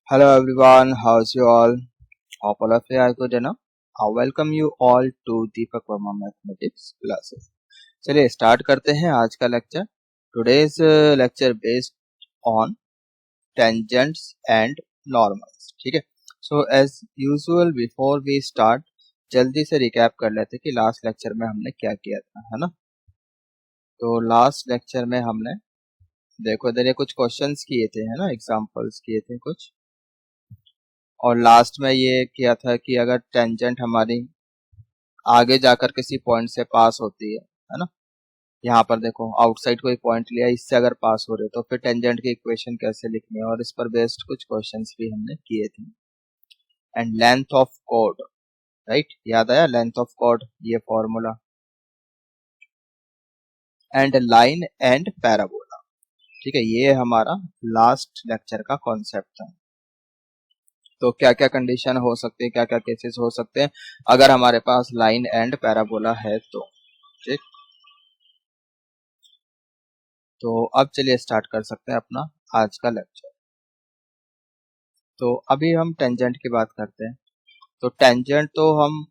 Hello everyone, how's you all? Hope all of you are good enough. I welcome you all to Deepak Verma mathematics classes. चलिए start करते हैं आज का लेक्चर। Today's lecture based on tangents and normals. ठीक है, so as usual before we start जल्दी से रिकैप कर लेते कि लास्ट लेक्चर में हमने क्या किया था, है ना। तो लास्ट लेक्चर में हमने देखो इधर ये कुछ क्वेश्चंस किए थे, है ना, एग्जांपल्स किए थे कुछ, और लास्ट में ये किया था कि अगर टेंजेंट हमारी आगे जाकर किसी पॉइंट से पास होती है ना। यहाँ पर देखो आउटसाइड कोई पॉइंट लिया, इससे अगर पास हो रहे तो फिर टेंजेंट की इक्वेशन कैसे लिखनी है, और इस पर बेस्ड कुछ क्वेश्चंस भी हमने किए थे। And length of chord, right, याद आया लेंथ ऑफ कॉर्ड, ये formula. And line and parabola, ठीक है, ये हमारा लास्ट लेक्चर का कॉन्सेप्ट था। तो क्या क्या कंडीशन हो सकती है, क्या क्या केसेस हो सकते हैं अगर हमारे पास लाइन एंड पैराबोला है तो। ठीक, तो अब चलिए स्टार्ट कर सकते हैं अपना आज का लेक्चर। तो अभी हम टेंजेंट की बात करते हैं। तो टेंजेंट तो हम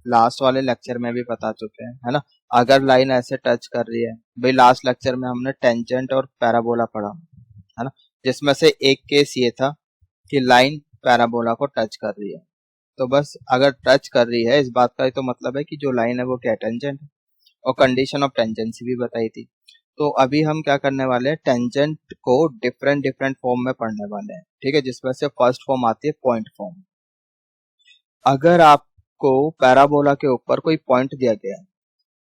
लास्ट वाले लेक्चर में भी बता चुके हैं, है ना। अगर लाइन ऐसे टच कर रही है, भाई लास्ट लेक्चर में हमने टेंजेंट और पैराबोला पढ़ा, है ना, जिसमें से एक केस ये था कि लाइन पैराबोला को टच कर रही है। तो बस अगर टच कर रही है, इस बात का तो मतलब है कि जो लाइन है वो क्या, टेंजेंट है, और कंडीशन ऑफ टेंजेंसी भी बताई थी। तो अभी हम क्या करने वाले हैं, टेंजेंट को डिफरेंट डिफरेंट फॉर्म में पढ़ने वाले हैं। ठीक है, जिसमें से फर्स्ट फॉर्म आती है पॉइंट फॉर्म। अगर आपको पैराबोला के ऊपर कोई पॉइंट दिया गया है,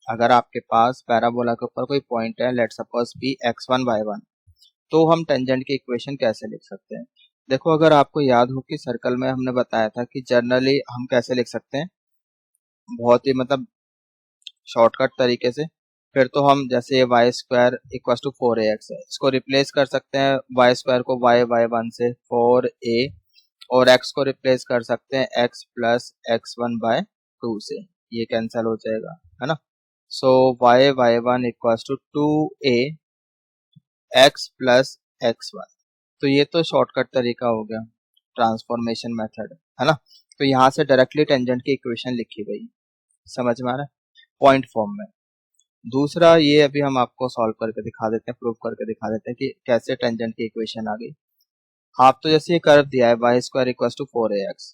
अगर आपके पास पैराबोला के ऊपर कोई पॉइंट है, let's suppose B x1 y1, तो हम टेंजेंट की इक्वेशन कैसे लिख सकते हैं। देखो अगर आपको याद हो कि सर्कल में हमने बताया था कि जनरली हम कैसे लिख सकते हैं, बहुत ही मतलब शॉर्टकट तरीके से। फिर तो हम जैसे ये Y square equal to 4ax है, इसको रिप्लेस कर सकते हैं वाई स्क्वायर को y1 से 4a, और x को रिप्लेस कर सकते हैं x प्लस x1/2 से, ये कैंसिल हो जाएगा, है ना। So y1 equal to 2a x plus x1। तो ये तो शॉर्टकट तरीका हो गया, ट्रांसफॉर्मेशन मेथड, है ना। तो यहाँ से डायरेक्टली टेंजेंट की इक्वेशन लिखी गई, समझ में आ रहा है, पॉइंट फॉर्म में। दूसरा ये अभी हम आपको सॉल्व करके दिखा देते हैं, प्रूव करके दिखा देते हैं कि कैसे टेंजेंट की इक्वेशन आ गई। आप तो जैसे ये कर्व दिया है Y square equal to 4ax,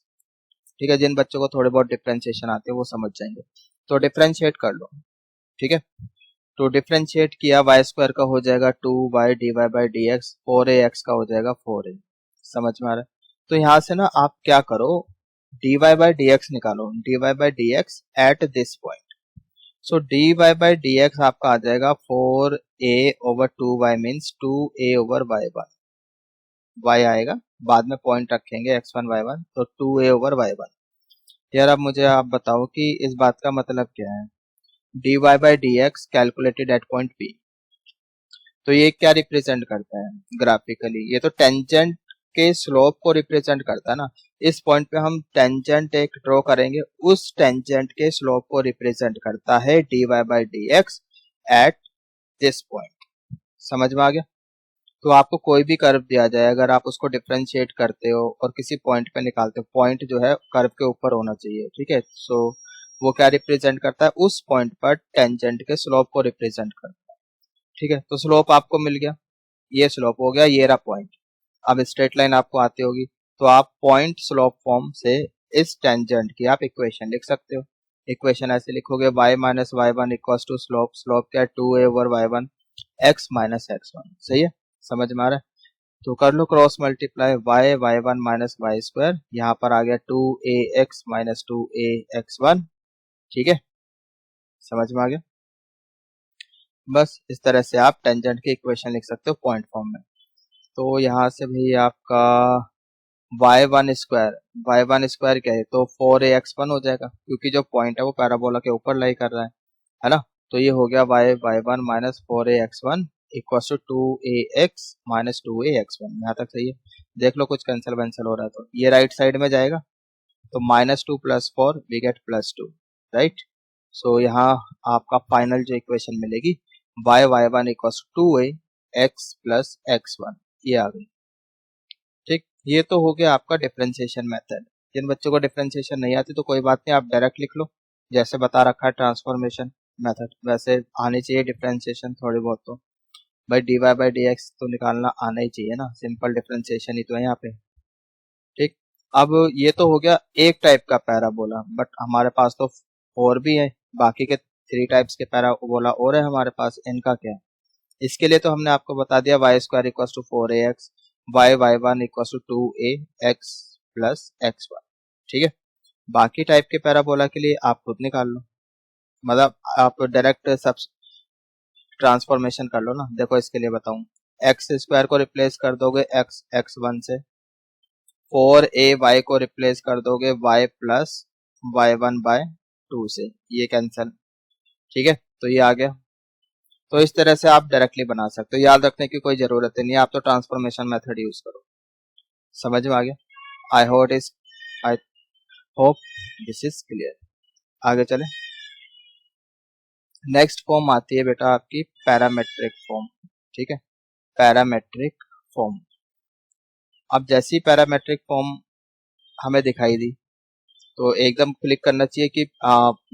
ठीक है, जिन बच्चों को थोड़े बहुत डिफ्रेंशिएशन आते हैं वो समझ जाएंगे। तो डिफ्रेंशिएट कर लो, ठीक है। तो डिफ्रेंशिएट किया, वाई स्क्वायर का हो जाएगा 2y dy/dx, 4ax का हो जाएगा 4a, समझ में आ रहा है। तो यहाँ से ना आप क्या करो, dy/dx निकालो, dy/dx at this point. So dy/dx आपका आ जाएगा 4a/2y means 2a over y1, y आएगा, बाद में पॉइंट रखेंगे x1 y1, तो 2a ओवर y1। यार अब मुझे आप बताओ कि इस बात का मतलब क्या है, dy/dx calculated at point p। तो ये क्या रिप्रेजेंट करता है ग्राफिकली, ये तो टेंजेंट के स्लोप को रिप्रेजेंट करता है ना। इस पॉइंट पे हम टेंजेंट एक ड्रॉ करेंगे, उस टेंजेंट के स्लोप को रिप्रेजेंट करता है dy/dx एट दिस पॉइंट, समझ में आ गया। तो आपको कोई भी कर्व दिया जाए, अगर आप उसको डिफरेंशिएट करते हो और किसी पॉइंट पे निकालते हो, पॉइंट जो है कर्व के ऊपर होना चाहिए, ठीक है। सो वो क्या रिप्रेजेंट करता है, उस पॉइंट पर टेंजेंट के स्लोप को रिप्रेजेंट करता है, ठीक है। तो स्लोप आपको मिल गया, ये स्लोप हो गया, ये रहा पॉइंट। अब स्ट्रेट लाइन आपको आती होगी, तो आप पॉइंट स्लोप फॉर्म से इस टेंजेंट की आप इक्वेशन लिख सकते हो। इक्वेशन ऐसे लिखोगे, y minus y1 equal to slope, slope क्या है 2a over y1, x minus x1, सही है, समझ में आ रहा है। तो कर लो cross multiply, y1 minus y square, यहाँ पर आ गया 2ax माइनस 2ax1, ठीक है, समझ में आ गया। बस इस तरह से आप टेंजेंट की इक्वेशन लिख सकते हो पॉइंट फॉर्म में। तो यहाँ से भी आपका y1 स्क्वायर क्या है, तो 4ax1 हो जाएगा, क्योंकि जो पॉइंट है वो पैराबोला के ऊपर लाई कर रहा है ना। तो ये हो गया y1 minus 4ax1 equal to 2ax minus 2ax1, यहाँ तक सही है। देख लो कुछ कैंसिल वैंसिल हो रहा है तो ये राइट साइड में जाएगा, तो -2 + 4 वी गेट +2, राइट। सो यहाँ आपका फाइनल जो इक्वेशन मिलेगी, y1 equal to 2a x plus x1, ये आ गई, ठीक। ये तो हो गया आपका डिफरेंशिएशन मेथड। जिन बच्चों को डिफरेंशिएशन नहीं आती तो कोई बात नहीं, आप डायरेक्ट लिख लो जैसे बता रखा है ट्रांसफॉर्मेशन मेथड, वैसे आनी चाहिए डिफरेंशिएशन थोड़ी बहुत तो। भाई dy बाई डी एक्स तो निकालना आना ही चाहिए ना, सिंपल डिफरेंशिएशन ही तो है यहाँ पे। ठीक, अब ये तो हो गया एक टाइप का पैराबोला, बट हमारे पास तो और भी है, बाकी के 3 टाइप्स के पैराबोला और है हमारे पास, इनका क्या है। इसके लिए तो हमने आपको बता दिया y square equal to 4ax, y one equal to 2a x plus x1। ठीक है, बाकी टाइप के पैराबोला के लिए आप खुद निकाल लो, मतलब आप डायरेक्ट सब ट्रांसफॉर्मेशन कर लो ना। देखो इसके लिए बताऊं, एक्स स्क्वायर को रिप्लेस कर दोगे एक्स x1 से, 4ay को रिप्लेस कर दोगे y प्लस y1 बाय 2 से, ये कैंसल। ठीक है, तो ये आ गया। तो इस तरह से आप डायरेक्टली बना सकते हो, याद रखने की कोई जरूरत नहीं है, आप तो ट्रांसफॉर्मेशन मेथड यूज करो। समझ में आ गया? I hope this is clear. आगे चले, नेक्स्ट फॉर्म आती है बेटा आपकी पैरामेट्रिक फॉर्म। ठीक है, पैरामेट्रिक फॉर्म। अब जैसी पैरामेट्रिक फॉर्म हमें दिखाई दी तो एकदम क्लिक करना चाहिए कि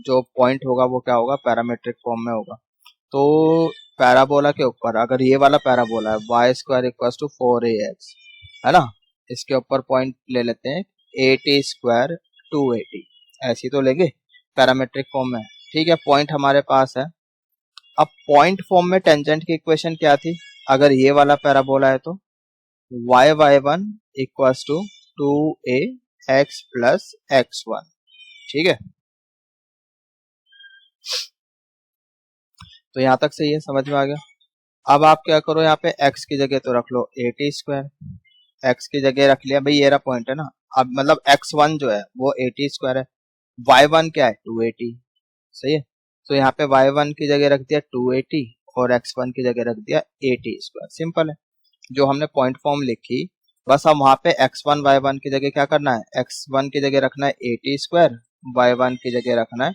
जो पॉइंट होगा वो क्या होगा, पैरामेट्रिक फॉर्म में होगा। तो पैराबोला के ऊपर अगर ये वाला पैराबोला है Y square equal to 4ax, है ना, इसके ऊपर पॉइंट ले लेते हैं 8a स्क्वायर 280, ऐसी तो लेंगे पैरामेट्रिक फॉर्म में। ठीक है, पॉइंट हमारे पास है। अब पॉइंट फॉर्म में टेंजेंट की इक्वेशन क्या थी, अगर ये वाला पैराबोला है तो y1 equal to 2a x plus x1। ठीक है, तो यहां तक सही है, समझ में आ गया। अब आप क्या करो, यहाँ पे x की जगह तो रख लो 8a स्क्वायर, x की जगह रख लिया भाई, ये रहा पॉइंट है ना। अब मतलब x1 जो है वो 80 स्क्वायर है, y1 क्या है 280, सही है। तो यहाँ पे y1 की जगह रख दिया 280 और x1 की जगह रख दिया 80 स्क्वायर, सिंपल है। जो हमने पॉइंट फॉर्म लिखी, बस हम वहां पे x1 y1 की जगह क्या करना है, x1 की जगह रखना है 80 स्क्वायर, y1 की जगह रखना है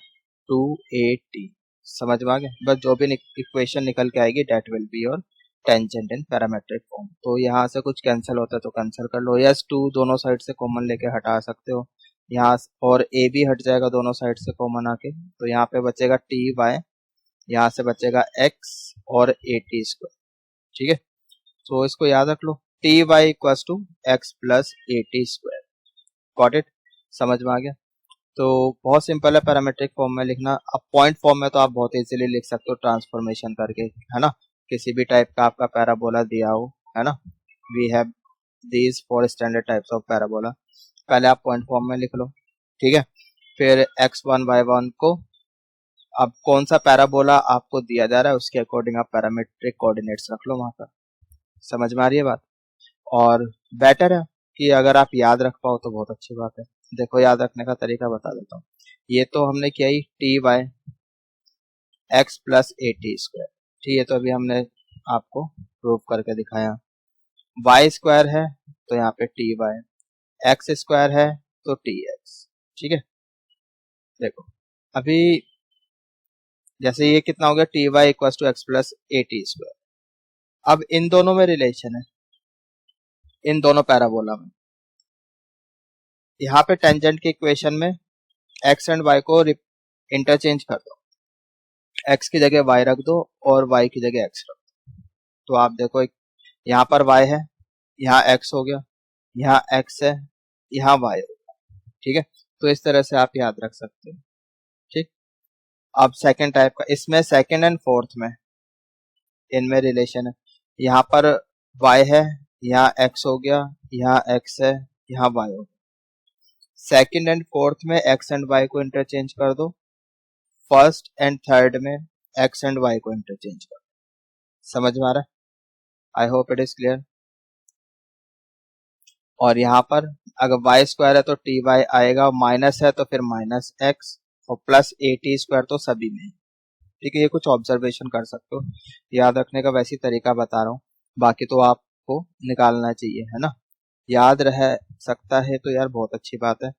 280। समझ में आ गया? बस जो भी इक्वेशन निकल के आएगी that will be your tangent in parametric form. तो यहाँ से कुछ कैंसिल होता है तो कैंसिल कर लो, यस 2 दोनों साइड से कॉमन लेके हटा सकते हो यहाँ, और a भी हट जाएगा दोनों साइड से कॉमन आके, तो यहाँ पे बचेगा टी वाई, यहाँ से बचेगा x और 80 स्क्वायर। ठीक है, तो इसको याद रख लो, t y equal to x plus 80 square. Got it? समझ में आ गया? तो बहुत सिंपल है पैरामेट्रिक फॉर्म में लिखना। अब पॉइंट फॉर्म में तो आप बहुत इजीली लिख सकते हो ट्रांसफॉर्मेशन करके, है ना। किसी भी टाइप का आपका पैराबोला दिया हो, है ना, we have these 4 standard types of parabola, पहले आप पॉइंट फॉर्म में लिख लो। ठीक है, फिर x1 y1 को, अब कौन सा पैराबोला आपको दिया जा रहा है उसके अकॉर्डिंग आप पैरामेट्रिक कोऑर्डिनेट्स रख लो वहां पर। समझ में आ रही है बात? और बेटर है कि अगर आप याद रख पाओ तो बहुत अच्छी बात है। देखो याद रखने का तरीका बता देता हूँ। ये तो हमने किया ही t y x plus 80 square, ठीक है, तो अभी हमने आपको प्रूव करके दिखाया। वाई स्क्वायर है तो यहाँ पे टी वाई, एक्स स्क्वायर है तो टी एक्स। ठीक है, देखो अभी जैसे ये कितना हो गया, t y equal to x plus 80 square. अब इन दोनों में रिलेशन है, इन दोनों पैराबोला में। यहाँ पे टेंजेंट की इक्वेशन में एक्स एंड वाई को इंटरचेंज कर दो, एक्स की जगह वाई रख दो और वाई की जगह एक्स रख दो। तो आप देखो यहाँ पर वाई है, यहाँ एक्स हो गया, यहाँ एक्स है, यहाँ वाई हो गया। ठीक है, तो इस तरह से आप याद रख सकते हो। ठीक, अब सेकेंड टाइप का, इसमें सेकेंड एंड फोर्थ में इनमें रिलेशन है। यहाँ पर वाई है, यहाँ एक्स हो गया, यहाँ एक्स है, यहाँ वाई हो गया। सेकेंड एंड फोर्थ में एक्स एंड वाई को इंटरचेंज कर दो, फर्स्ट एंड थर्ड में एक्स एंड वाई को इंटरचेंज कर दो। समझ में आ रहा है? आई होप इट इज क्लियर। और यहाँ पर अगर वाई स्क्वायर है तो टी वाई आएगा, माइनस है तो फिर माइनस एक्स, और प्लस 80 स्क्वायर तो सभी में। ठीक है, ये कुछ ऑब्जर्वेशन कर सकते हो, याद रखने का वैसी तरीका बता रहा हूँ, बाकी तो आपको निकालना चाहिए, है ना। याद रह सकता है तो यार बहुत अच्छी बात है,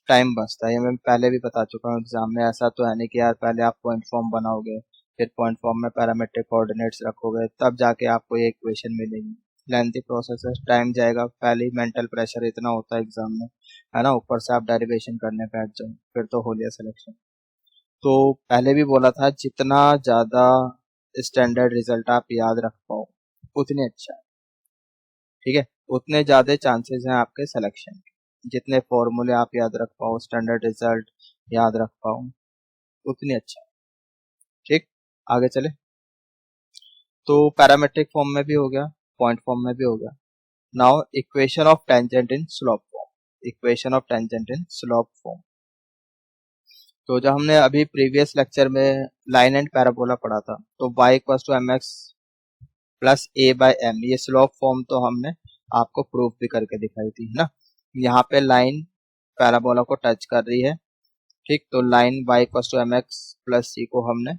टाइम बचता है। ये मैं पहले भी बता चुका हूँ एग्जाम में, ऐसा तो है नहीं कि यार पहले आप पॉइंट फॉर्म बनाओगे फिर पॉइंट फॉर्म में पैरामेट्रिक कोऑर्डिनेट्स रखोगे तब जाके आपको ये इक्वेशन मिलेगी। लेंथी प्रोसेस है, टाइम जाएगा, पहले ही मेंटल प्रेशर इतना होता है एग्जाम में, है ना, ऊपर से आप डेरिवेशन करने बैठ जाओ, फिर तो हो गया सिलेक्शन। तो पहले भी बोला था, जितना ज्यादा स्टैंडर्ड रिजल्ट आप याद रख पाओ उतने अच्छा है, ठीक है, उतने ज्यादा चांसेस हैं आपके सिलेक्शन के। जितने फॉर्मूले आप याद रख पाओ, स्टैंडर्ड रिजल्ट याद रख पाओ, उतनी अच्छा है। ठीक, आगे चले। तो पैरामेट्रिक फॉर्म में भी हो गया, पॉइंट फॉर्म में भी हो गया। Now equation of tangent in slope form, equation of tangent in slope form. तो जब हमने अभी प्रीवियस लेक्चर में लाइन एंड पैराबोला पढ़ा था, तो y equals to M x plus a by m, ये स्लोप फॉर्म तो हमने आपको प्रूफ भी करके दिखाई थी, है ना। यहाँ पे लाइन पैराबोला को टच कर रही है, ठीक, तो line y equals to M x plus c को हमने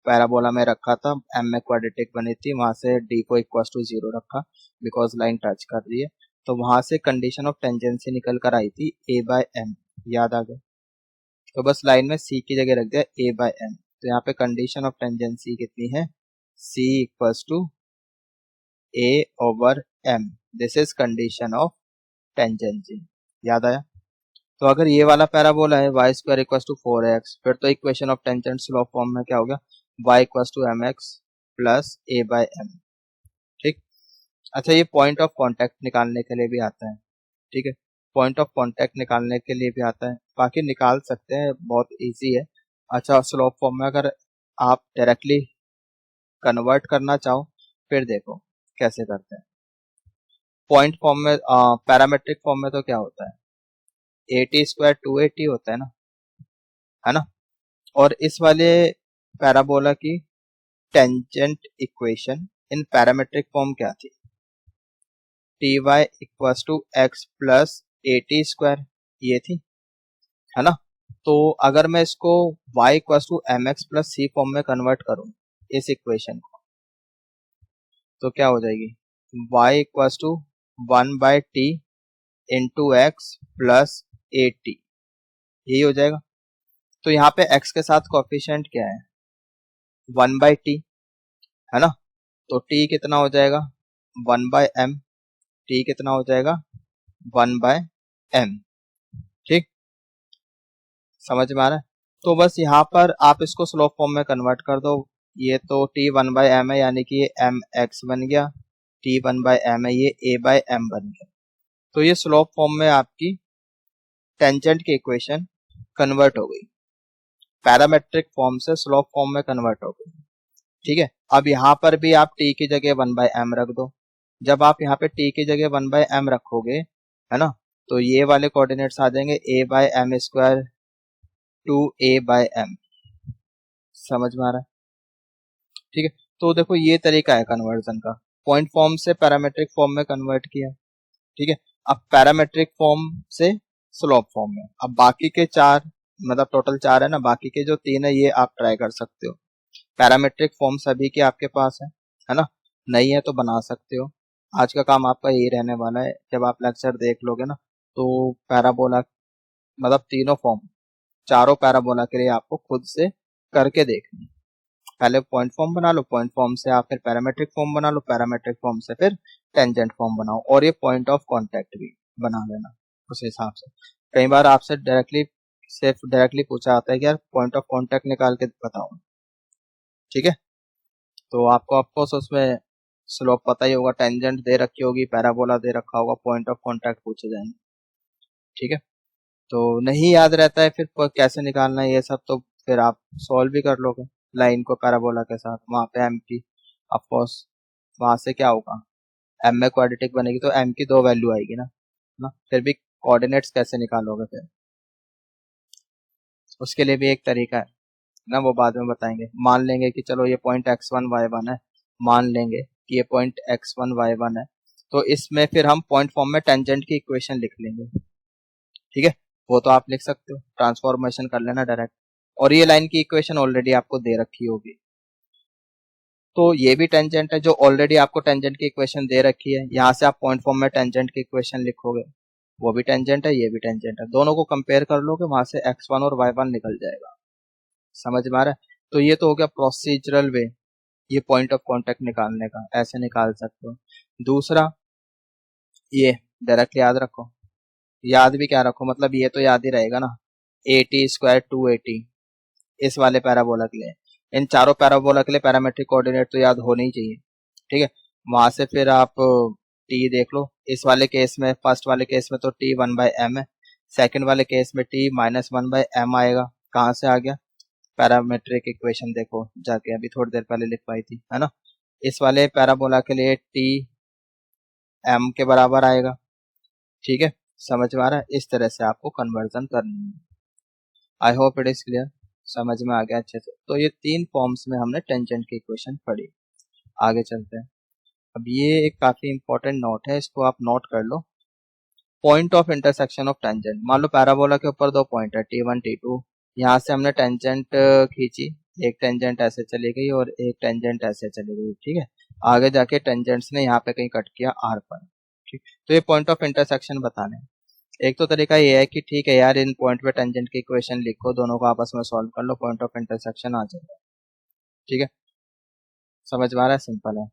पैराबोला में रखा था, एम में क्वाड्रेटिक बनी थी, वहां से d को इक्वल्स टू 0 रखा बिकॉज लाइन टच कर रही है। तो वहां से कंडीशन ऑफ टेंजेंसी निकल कर आई थी a बाय एम, याद आ गया। तो बस लाइन में c की जगह रख दिया a बाय एम। तो यहाँ पे कंडीशन ऑफ टेंजेंसी कितनी है, c equals to a over m, this is condition of tangency, याद आया। तो अगर ये वाला पैराबोला है Y square equals to 4x, फिर तो equation of tangent slope form में क्या हो गया, y equals to M x plus a by m. ठीक, अच्छा ये पॉइंट ऑफ कांटेक्ट निकालने के लिए भी आता है, ठीक है, पॉइंट ऑफ कांटेक्ट निकालने के लिए भी आता है, बाकी निकाल सकते हैं, बहुत इजी है। अच्छा स्लोप फॉर्म में अगर आप डायरेक्टली कन्वर्ट करना चाहो, फिर देखो कैसे करते हैं। पॉइंट फॉर्म में, पैरामेट्रिक फॉर्म में तो क्या होता है, 80 स्क्वायर 280 होता है ना। और इस वाले पैराबोला की tangent equation in parametric form क्या थी, t y equals to x plus 80 square, ये थी, है ना। तो अगर मैं इसको y equals to M x plus c form में कन्वर्ट करूं इस इक्वेशन को, तो क्या हो जाएगी, y equals to 1/t into x plus 80, यही हो जाएगा। तो यहाँ पे x के साथ कोफिशिएंट क्या है, 1/t, है ना। तो t कितना हो जाएगा, 1/m, t कितना हो जाएगा, 1/m। ठीक, समझ में आ रहा है। तो बस यहाँ पर आप इसको स्लोप फॉर्म में कन्वर्ट कर दो, ये तो t 1/m है, यानी कि ये m x बन गया, t 1/m है, ये a बाय m बन गया। तो ये स्लोप फॉर्म में आपकी टेंजेंट की इक्वेशन कन्वर्ट हो गई, पैरामेट्रिक फॉर्म से स्लोप फॉर्म में कन्वर्ट हो गई, ठीक है। अब यहाँ पर भी आप t की जगह 1/m रख दो। जब आप यहाँ पे t की जगह 1/m रखोगे, है ना, तो ये वाले कोऑर्डिनेट्स आ जाएंगे a by m square to a by m, समझ में आ रहा है, ठीक है। तो देखो ये तरीका है कन्वर्जन का, पॉइंट फॉर्म से पैरामेट्रिक फॉर्म में कन्वर्ट किया, ठीक है। अब पैरामेट्रिक फॉर्म से स्लोप फॉर्म में, अब बाकी के चार, मतलब टोटल 4 है ना, बाकी के जो 3 है ये आप ट्राई कर सकते हो। पैरामेट्रिक फॉर्म सभी के आपके पास है ना, नहीं है तो बना सकते हो। आज का काम आपका यही रहने वाला है, जब आप लेक्चर देख लोगे ना, तो पैराबोला, मतलब तीनों फॉर्म, चारों पैराबोला के लिए आपको खुद से करके देखनी है। पहले पॉइंट फॉर्म बना लो, पॉइंट फॉर्म से आप फिर पैरामेट्रिक फॉर्म बना लो, पैरामेट्रिक फॉर्म से फिर टेंजेंट फॉर्म बनाओ, और ये पॉइंट ऑफ कांटेक्ट भी बना लेना उस हिसाब से। कई बार आपसे डायरेक्टली पूछा जाता है कि यार पॉइंट ऑफ कांटेक्ट निकाल के बताओ, ठीक है। तो आपको ऑफकोर्स उसमें स्लोप पता ही होगा, टेंजेंट दे रखी होगी, पैराबोला दे रखा होगा, पॉइंट ऑफ कांटेक्ट पूछे जाएंगे, ठीक है। तो नहीं याद रहता है फिर कैसे निकालना है ये सब, तो फिर आप सॉल्व भी कर लोगे लाइन को पैराबोला के साथ, वहां पे एम की ऑफकोर्स, वहां से क्या होगा, एम में क्वाड्रेटिक बनेगी तो एम की 2 वैल्यू आएगी ना, फिर भी कोऑर्डिनेट्स कैसे निकालोगे फिर, उसके लिए भी एक तरीका है ना, वो बाद में बताएंगे। मान लेंगे कि चलो ये पॉइंट x1 y1 है, मान लेंगे कि ये पॉइंट x1 y1 है, तो इसमें फिर हम पॉइंट फॉर्म में टेंजेंट की इक्वेशन लिख लेंगे, ठीक है। वो तो आप लिख सकते हो, ट्रांसफॉर्मेशन कर लेना डायरेक्ट, और ये लाइन की इक्वेशन ऑलरेडी आपको दे रखी होगी। तो ये भी टेंजेंट है, जो ऑलरेडी आपको टेंजेंट की इक्वेशन दे रखी है, यहाँ से आप पॉइंट फॉर्म में टेंजेंट की इक्वेशन लिखोगे, वो भी टेंजेंट है, ये भी टेंजेंट है, दोनों को कंपेयर कर लोगे, वहां से x1 और y1 निकल जाएगा, समझ में आ रहा है। तो ये तो हो गया प्रोसीजरल वे ये पॉइंट ऑफ कांटेक्ट निकालने का, ऐसे निकाल सकते हो। दूसरा ये डायरेक्ट याद रखो, याद भी क्या रखो, मतलब ये तो याद ही रहेगा ना, AT² 280 इस वाले पैराबोला के लिए। इन चारों पैराबोला के लिए पैरामेट्रिक कोऑर्डिनेट तो याद होने ही चाहिए, ठीक है। वहां से फिर आप टी देख लो, इस वाले केस में, फर्स्ट वाले केस में तो टी 1/m है, सेकंड वाले केस में टी -1/m आएगा। कहाँ से आ गया, पैरामेट्रिक इक्वेशन देखो जाके, अभी थोड़ी देर पहले लिखवाई थी, है ना। इस वाले पैराबोला के लिए टी m के बराबर आएगा, ठीक है। समझ में आ रहा है, इस तरह से आपको कन्वर्जन करनी है। आई होप इट इज क्लियर, समझ में आ गया अच्छे से। तो ये 3 फॉर्म्स में हमने टेंजेंट की इक्वेशन पढ़ी। आगे चलते हैं। अब ये एक काफी इंपॉर्टेंट नोट है, इसको आप नोट कर लो। Point of intersection of tangent. मान लो पैराबोला के ऊपर 2 पॉइंट है T1 T2, यहाँ से हमने टेंजेंट खींची, एक टेंजेंट ऐसे चली गई और एक टेंजेंट ऐसे चली गई, ठीक है। आगे जाके टेंजेंट्स ने यहाँ पे कहीं कट किया R पर, ठीक। तो ये पॉइंट ऑफ इंटरसेक्शन बताने हैं। एक तो तरीका ये है कि ठीक है यार, इन पॉइंट पे टेंजेंट की इक्वेशन लिखो, दोनों को आपस में सॉल्व कर लो, पॉइंट ऑफ इंटरसेक्शन आ जाएगा, ठीक है। समझ में आ रहा है, सिंपल है।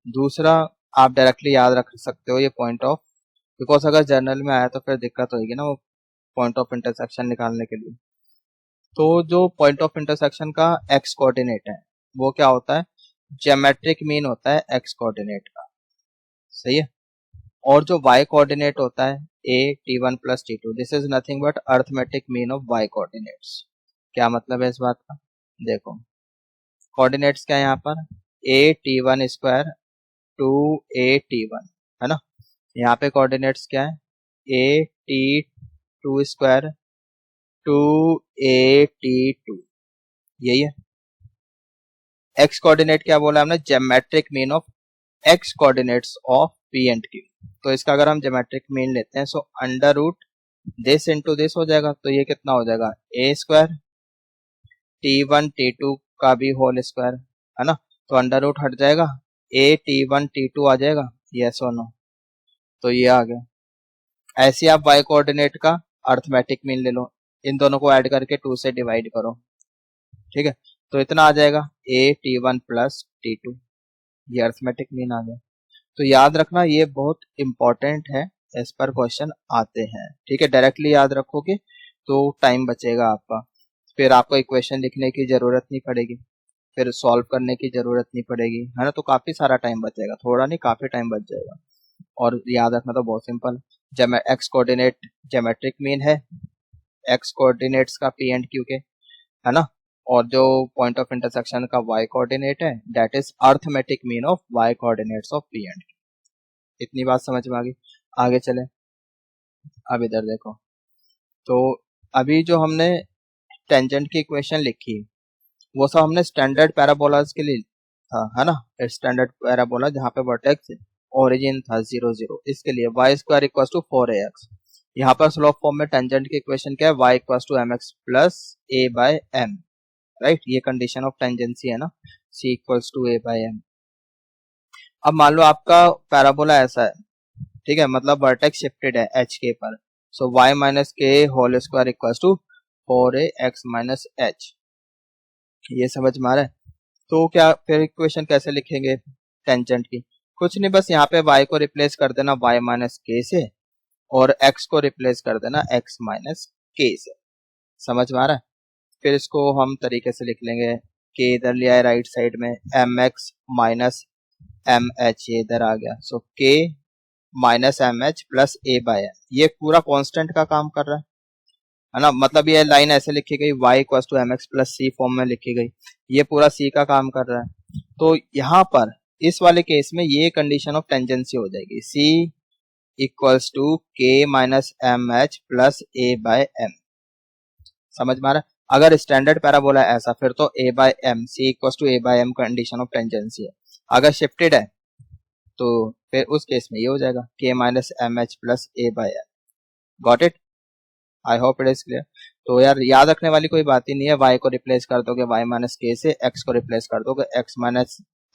दूसरा, आप डायरेक्टली याद रख सकते हो ये पॉइंट ऑफ, बिकॉज अगर जर्नल में आया तो फिर दिक्कत होगी ना वो पॉइंट ऑफ इंटरसेक्शन निकालने के लिए। तो जो पॉइंट ऑफ इंटरसेक्शन का एक्स कोऑर्डिनेट है वो क्या होता है, ज्योमेट्रिक मीन होता है एक्स कोऑर्डिनेट का, सही है। और जो y कोऑर्डिनेट होता है T1 + T2, this is nothing but arithmetic mean of y coordinates. क्या मतलब है इस बात का, देखो कोऑर्डिनेट्स क्या है यहाँ पर, AT1² 2AT1, है ना। यहाँ पे कोऑर्डिनेट्स क्या है, AT2² 2AT2, यही है। x कोऑर्डिनेट क्या बोला हमने, geometric mean of x coordinates of P and Q। तो इसका अगर हम ज्योमेट्रिक मीन लेते हैं, so under root this into this हो जाएगा, तो ये कितना हो जाएगा, A² T1 T2 का भी होल स्क्वायर, है ना। तो अंडर रूट हट जाएगा, T1 T2 आ जाएगा, यस और नो, तो ये आ गया। ऐसे आप y कोऑर्डिनेट का अर्थमेटिक मीन ले लो, इन दोनों को ऐड करके 2 से डिवाइड करो, ठीक है। तो इतना आ जाएगा T1 + T2, ये अर्थमेटिक मीन आ गया। तो याद रखना ये बहुत इंपॉर्टेंट है, इस पर क्वेश्चन आते हैं, ठीक है। डायरेक्टली याद रखोगे तो टाइम बचेगा आपका, फिर आपको इक्वेशन लिखने की जरूरत नहीं पड़ेगी, फिर सॉल्व करने की जरूरत नहीं पड़ेगी, है ना। तो काफी सारा टाइम बचेगा, थोड़ा नहीं काफी टाइम बच जाएगा। और याद रखना तो बहुत सिंपल, जब एक्स कोऑर्डिनेट ज्योमेट्रिक मीन है एक्स कोऑर्डिनेट्स का P एंड Q के, है ना। और जो पॉइंट ऑफ इंटरसेक्शन का y कोऑर्डिनेट है that is arithmetic mean of y coordinates of P and Q। इतनी बात समझ में आ गई, आगे चले। अब इधर देखो, तो अभी जो हमने टेंजेंट की इक्वेशन लिखी वो सब हमने स्टैंडर्ड पैराबोलास के लिए था, है ना। स्टैंडर्ड पैराबोला जहाँ पे वर्टेक्स ओरिजिन था 0 0, इसके लिए y² = 4ax। यहाँ पर स्लोप फॉर्म में टेंजेंट की इक्वेशन क्या है, y = mx + a/m, राइट। ये कंडीशन ऑफ टेंजेंसी है ना, c = a/m। अब मान लो आपका पैराबोला ऐसा है, ठीक है, मतलब वर्टेक्स शिफ्टेड है hk पर, सो y - k² = 4ax - h, ये समझ में आ रहा है। तो क्या फिर इक्वेशन कैसे लिखेंगे टेंजेंट की, कुछ नहीं, बस यहाँ पे y को रिप्लेस कर देना y - k से, और x को रिप्लेस कर देना x - k से, समझ में आ रहा है। फिर इसको हम तरीके से लिख लेंगे, k इधर लिया है राइट साइड में, mx - mh ये इधर आ गया, सो k - mh + a/m, ये पूरा कांस्टेंट का काम कर रहा है ना। मतलब ये लाइन ऐसे लिखी गई, y = mx + c फॉर्म में लिखी गई, ये पूरा c का काम कर रहा है। तो यहाँ पर इस वाले केस में ये कंडीशन ऑफ टेंजेंसी हो जाएगी, c = k - mh + a/m, समझ में आ रहा है। अगर स्टैंडर्ड पैराबोला ऐसा, फिर तो a/m, c = a/m condition of tangency है। अगर शिफ्टेड है तो फिर उस केस में ये हो जाएगा k - mh + a/m। Got it, I hope it is clear. तो यार याद रखने वाली कोई बात ही नहीं है, y को रिप्लेस कर दोगे y - k से, x को रिप्लेस कर दोगे x -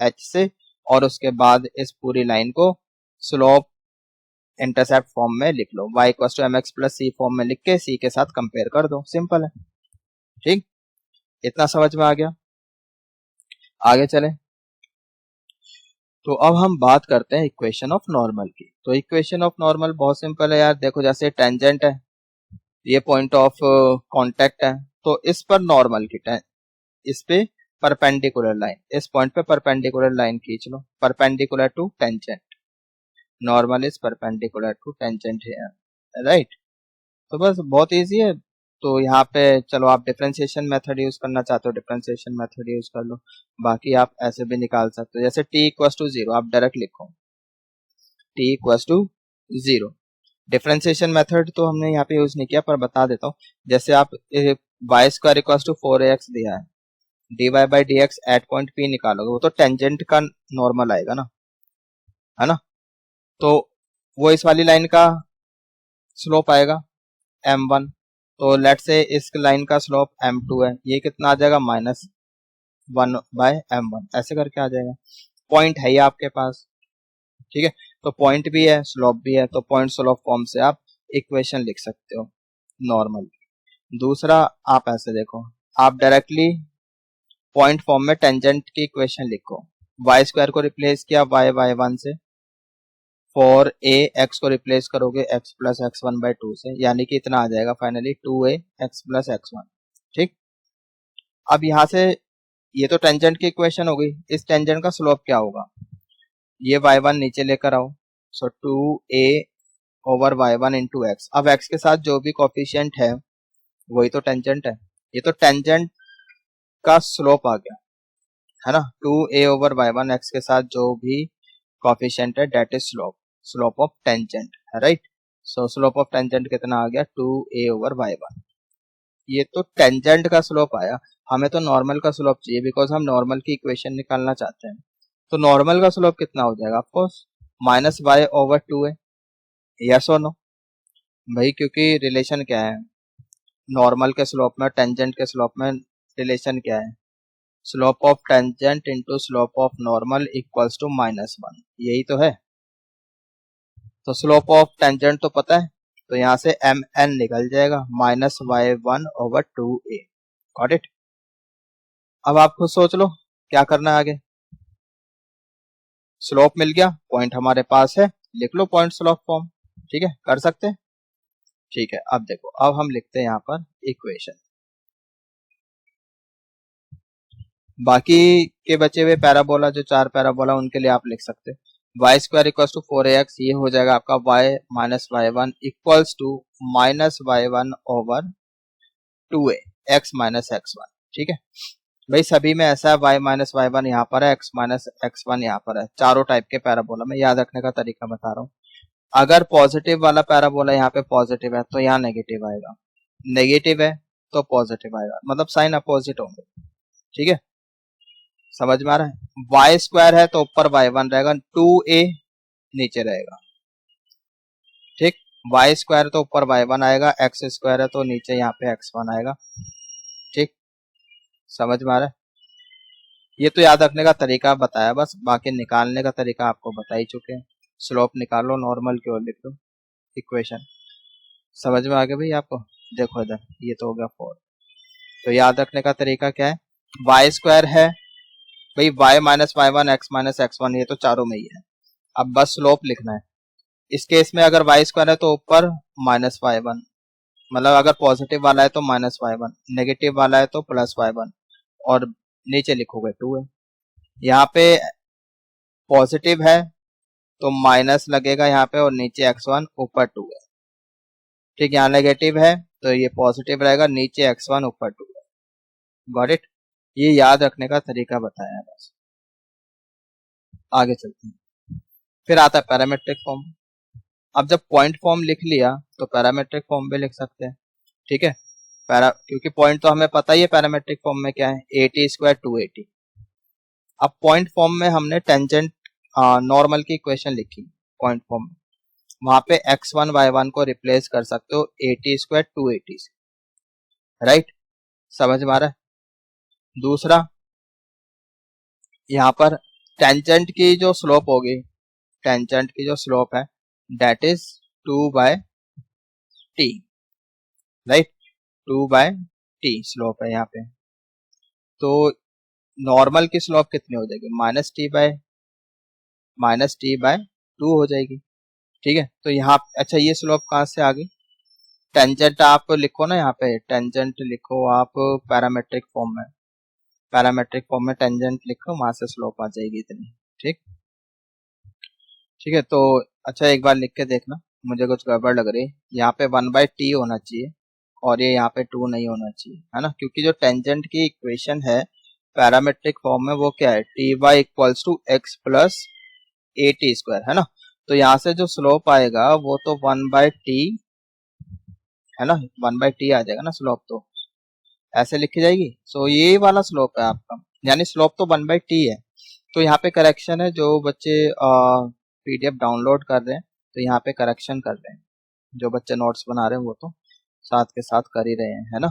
h से, और उसके बाद इस पूरी लाइन को स्लोप इंटरसेप्ट फॉर्म में लिख लो, y = mx + c फॉर्म में लिख के c के साथ कंपेयर कर दो, सिंपल है, ठीक। इतना समझ में आ गया, आगे चले। तो अब हम बात करते हैं इक्वेशन ऑफ नॉर्मल की। तो इक्वेशन ऑफ नॉर्मल बहुत सिंपल है यार। देखो जैसे टेंजेंट है, ये पॉइंट ऑफ कांटेक्ट है, तो इस पर नॉर्मल की इस पे परपेंडिकुलर लाइन, इस पॉइंट पे परपेंडिकुलर लाइन खींच लो, perpendicular to tangent. Normal is perpendicular to tangent है, राइट। तो बस बहुत इजी है। तो यहाँ पे चलो आप डिफरेंशिएशन मेथड यूज करना चाहते हो, डिफरेंशिएशन मेथड यूज कर लो। बाकी आप ऐसे भी निकाल सकते हो, जैसे t इक्वल टू 0 आप डायरेक्ट लिखो t equal to 0। Differentiation method तो हमने यहाँ पे यूज नहीं किया, पर बता देता हूँ। जैसे आप Y square equal to 4ax दिया है, dy by d x at point p निकालोगे, वो तो टेंजेंट का नॉर्मल आएगा ना, है ना। तो वो इस वाली लाइन का स्लोप आएगा m1। तो लेट से इस लाइन का स्लोप m2 है, ये कितना आ जाएगा -1/m1, ऐसे करके आ जाएगा। पॉइंट है ये आपके पास, ठीक है। तो पॉइंट भी है, स्लोप भी है, तो पॉइंट स्लोप फॉर्म से आप इक्वेशन लिख सकते हो नॉर्मल। दूसरा आप ऐसे देखो, आप डायरेक्टली पॉइंट फॉर्म में टेंजेंट की इक्वेशन लिखो। वाई स्क्वायर को रिप्लेस किया y1 से, फॉर ए एक्स को रिप्लेस करोगे x प्लस x1/2 से, यानी कि इतना आ जाएगा finally 2a x plus x1, ठीक। अब यहाँ से ये तो टेंजेंट की इक्वेशन हो गई, इस टेंजेंट का स्लोप क्या होगा, ये y1 नीचे लेकर आओ, सो 2a over y1 into x. अब x के साथ जो भी कोफिशिएंट है वही तो टेंजेंट है, ये तो टेंजेंट का स्लोप आ गया, है ना। 2a ओवर y1 x के साथ जो भी कोफिशिएंट है that is slope, slope of tangent है, right. So slope of tangent कितना आ गया 2a ओवर y1। ये तो टेंजेंट का स्लोप आया, हमें तो नॉर्मल का स्लोप चाहिए, बिकॉज हम नॉर्मल की इक्वेशन निकालना चाहते हैं। तो नॉर्मल का स्लोप कितना हो जाएगा, of course -y over 2a। Yes और नो भाई, क्योंकि रिलेशन क्या है नॉर्मल के स्लोप में, टेंजेंट के स्लोप में रिलेशन क्या है, slope of tangent into slope of normal equals to -1, यही तो है। तो स्लोप ऑफ टेंजेंट तो पता है, तो यहाँ से mn निकल जाएगा -y1 over 2a। Got it. अब आप खुद सोच लो क्या करना है आगे। स्लोप मिल गया, पॉइंट हमारे पास है, लिख लो पॉइंट स्लोप फॉर्म, ठीक है, कर सकते हैं, ठीक है। अब देखो, अब हम लिखते हैं यहाँ पर इक्वेशन। बाकी के बचे हुए पैराबोला, जो 4 पैराबोला, उनके लिए आप लिख सकते हैं Y square equals to 4ax, ये हो जाएगा आपका y minus y1 equals to -y1 over 2a x minus x1, ठीक है भाई। सभी में ऐसा है, y माइनस y1 यहाँ पर है, x माइनस x1 यहाँ पर है, चारों टाइप के पैराबोला में। याद रखने का तरीका बता रहा हूँ, अगर पॉजिटिव वाला पैराबोला यहाँ पे पॉजिटिव है तो यहाँ नेगेटिव आएगा, नेगेटिव है तो पॉजिटिव आएगा, मतलब साइन अपोजिट होंगे, ठीक है, समझ में आ रहा है। वाई स्क्वायर है तो ऊपर y1 रहेगा, 2a नीचे रहेगा, ठीक। वाई स्क्वायर तो ऊपर y1 आएगा, एक्स स्क्वायर है तो नीचे यहाँ पे x1 आएगा, ठीक, समझ में आ रहा है। ये तो याद रखने का तरीका बताया बस, बाकी निकालने का तरीका आपको बता ही चुके हैं। स्लोप निकालो, नॉर्मल की ओर लिख लो इक्वेशन। समझ में आ गया भाई आपको। देखो इधर, ये तो हो गया 4। तो याद रखने का तरीका क्या है, वाई स्क्वायर है भाई, y minus y1 x minus x1, ये तो चारों में ही है। अब बस स्लोप लिखना है। इस केस में अगर y स्क्वायर है तो ऊपर -y1, मतलब अगर पॉजिटिव वाला है तो -y1, नेगेटिव वाला है तो +y1, और नीचे लिखोगे 2 है। यहाँ पे पॉजिटिव है तो माइनस लगेगा यहाँ पे, और नीचे x1 ऊपर 2 है, ठीक। यहाँ नेगेटिव है तो ये पॉजिटिव रहेगा, नीचे x1 ऊपर 2 है। Got it. ये याद रखने का तरीका बताया है बस। आगे चलते हैं, फिर आता है पैरामेट्रिक फॉर्म। अब जब पॉइंट फॉर्म लिख लिया तो पैरामेट्रिक फॉर्म भी लिख सकते हैं, ठीक है। क्योंकि पॉइंट तो हमें पता ही है पैरामेट्रिक फॉर्म में क्या है, at² 2at। अब पॉइंट फॉर्म में हमने टेंजेंट नॉर्मल की इक्वेशन लिखी पॉइंट फॉर्म में, वहां पे x1 y1 को रिप्लेस कर सकते हो at² 2at से, राइट, समझ में आ रहा है। दूसरा, यहाँ पर टेंजेंट की जो स्लोप होगी, टेंजेंट की जो स्लोप है that is 2/t, right, 2/t slope है यहाँ पे। तो नॉर्मल की स्लोप कितनी हो जाएगी, -t/2, माइनस टी बाय 2 हो जाएगी। ठीक है, तो यहाँ अच्छा ये स्लोप कहाँ से आ गई, टेंजेंट आप लिखो ना, यहाँ पे टेंजेंट लिखो आप पैरामेट्रिक फॉर्म में, पैरामेट्रिक फॉर्म में टेंजेंट लिखो, वहां से स्लोप आ जाएगी इतनी। ठीक, ठीक है, तो अच्छा एक बार लिख के देखना, मुझे कुछ गड़बड़ लग रही है। यहाँ पे 1/t होना चाहिए और ये यहाँ पे 2 नहीं होना चाहिए, है ना, क्योंकि जो टेंजेंट की इक्वेशन है पैरामेट्रिक फॉर्म में वो क्या है, t y equals to x plus a t square, है ना। तो यहाँ से जो स्लोप आएगा वो तो 1/t है ना, 1/t आ जाएगा ना स्लोप, तो ऐसे लिखी जाएगी। सो ये वाला स्लोप है आपका, यानी स्लोप तो 1/t है। तो यहाँ पे करेक्शन है, जो बच्चे पीडीएफ डाउनलोड कर रहे हैं तो यहाँ पे करेक्शन कर रहे हैं, जो बच्चे नोट्स बना रहे हैं वो तो साथ के साथ कर ही रहे हैं, है ना।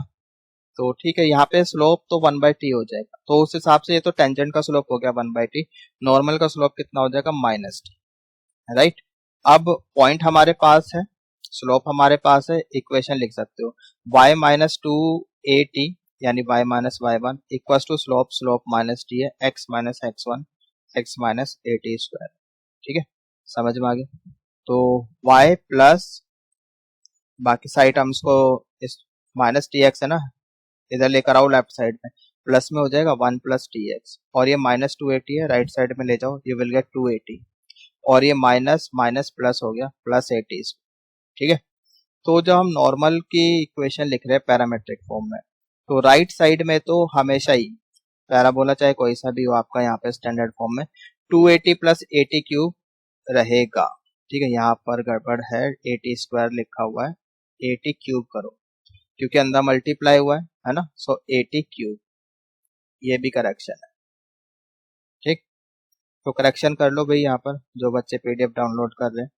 तो ठीक है, यहाँ पे स्लोप तो 1/t हो जाएगा, तो उस हिसाब से ये तो टेंजेंट का स्लोप हो गया 1/t, नॉर्मल का स्लोप कितना हो जाएगा -t, राइट। अब पॉइंट हमारे पास है, स्लोप हमारे पास है, इक्वेशन लिख सकते हो y माइनस 2at यानी y minus y1 equal to slope, slope minus t है, x minus x1 x minus at square. ठीक है, समझ में आ गया। तो y प्लस बाकी साइड हम इसको इस माइनस टी एक्स है ना, इधर लेकर आओ लेफ्ट साइड में, प्लस में हो जाएगा 1 प्लस टी एक्स, और ये -280 है, राइट साइड में ले जाओ, ये विल गेट 280, और ये माइनस माइनस प्लस हो गया प्लस 80। ठीक है, तो जब हम नॉर्मल की इक्वेशन लिख रहे हैं पैरामेट्रिक फॉर्म में, तो राइट साइड में तो हमेशा ही पैराबोला चाहे कोई सा भी हो आपका यहाँ पे स्टैंडर्ड फॉर्म में 280 प्लस 80 क्यूब रहेगा। ठीक है, यहाँ पर गड़बड़ है, 80 स्क्वायर लिखा हुआ है, 80 क्यूब करो क्योंकि अंदर मल्टीप्लाई हुआ है ना, सो 80 क्यूब, ये भी करेक्शन है। ठीक, तो करेक्शन कर लो भाई यहाँ पर जो बच्चे पीडीएफ डाउनलोड कर रहे हैं।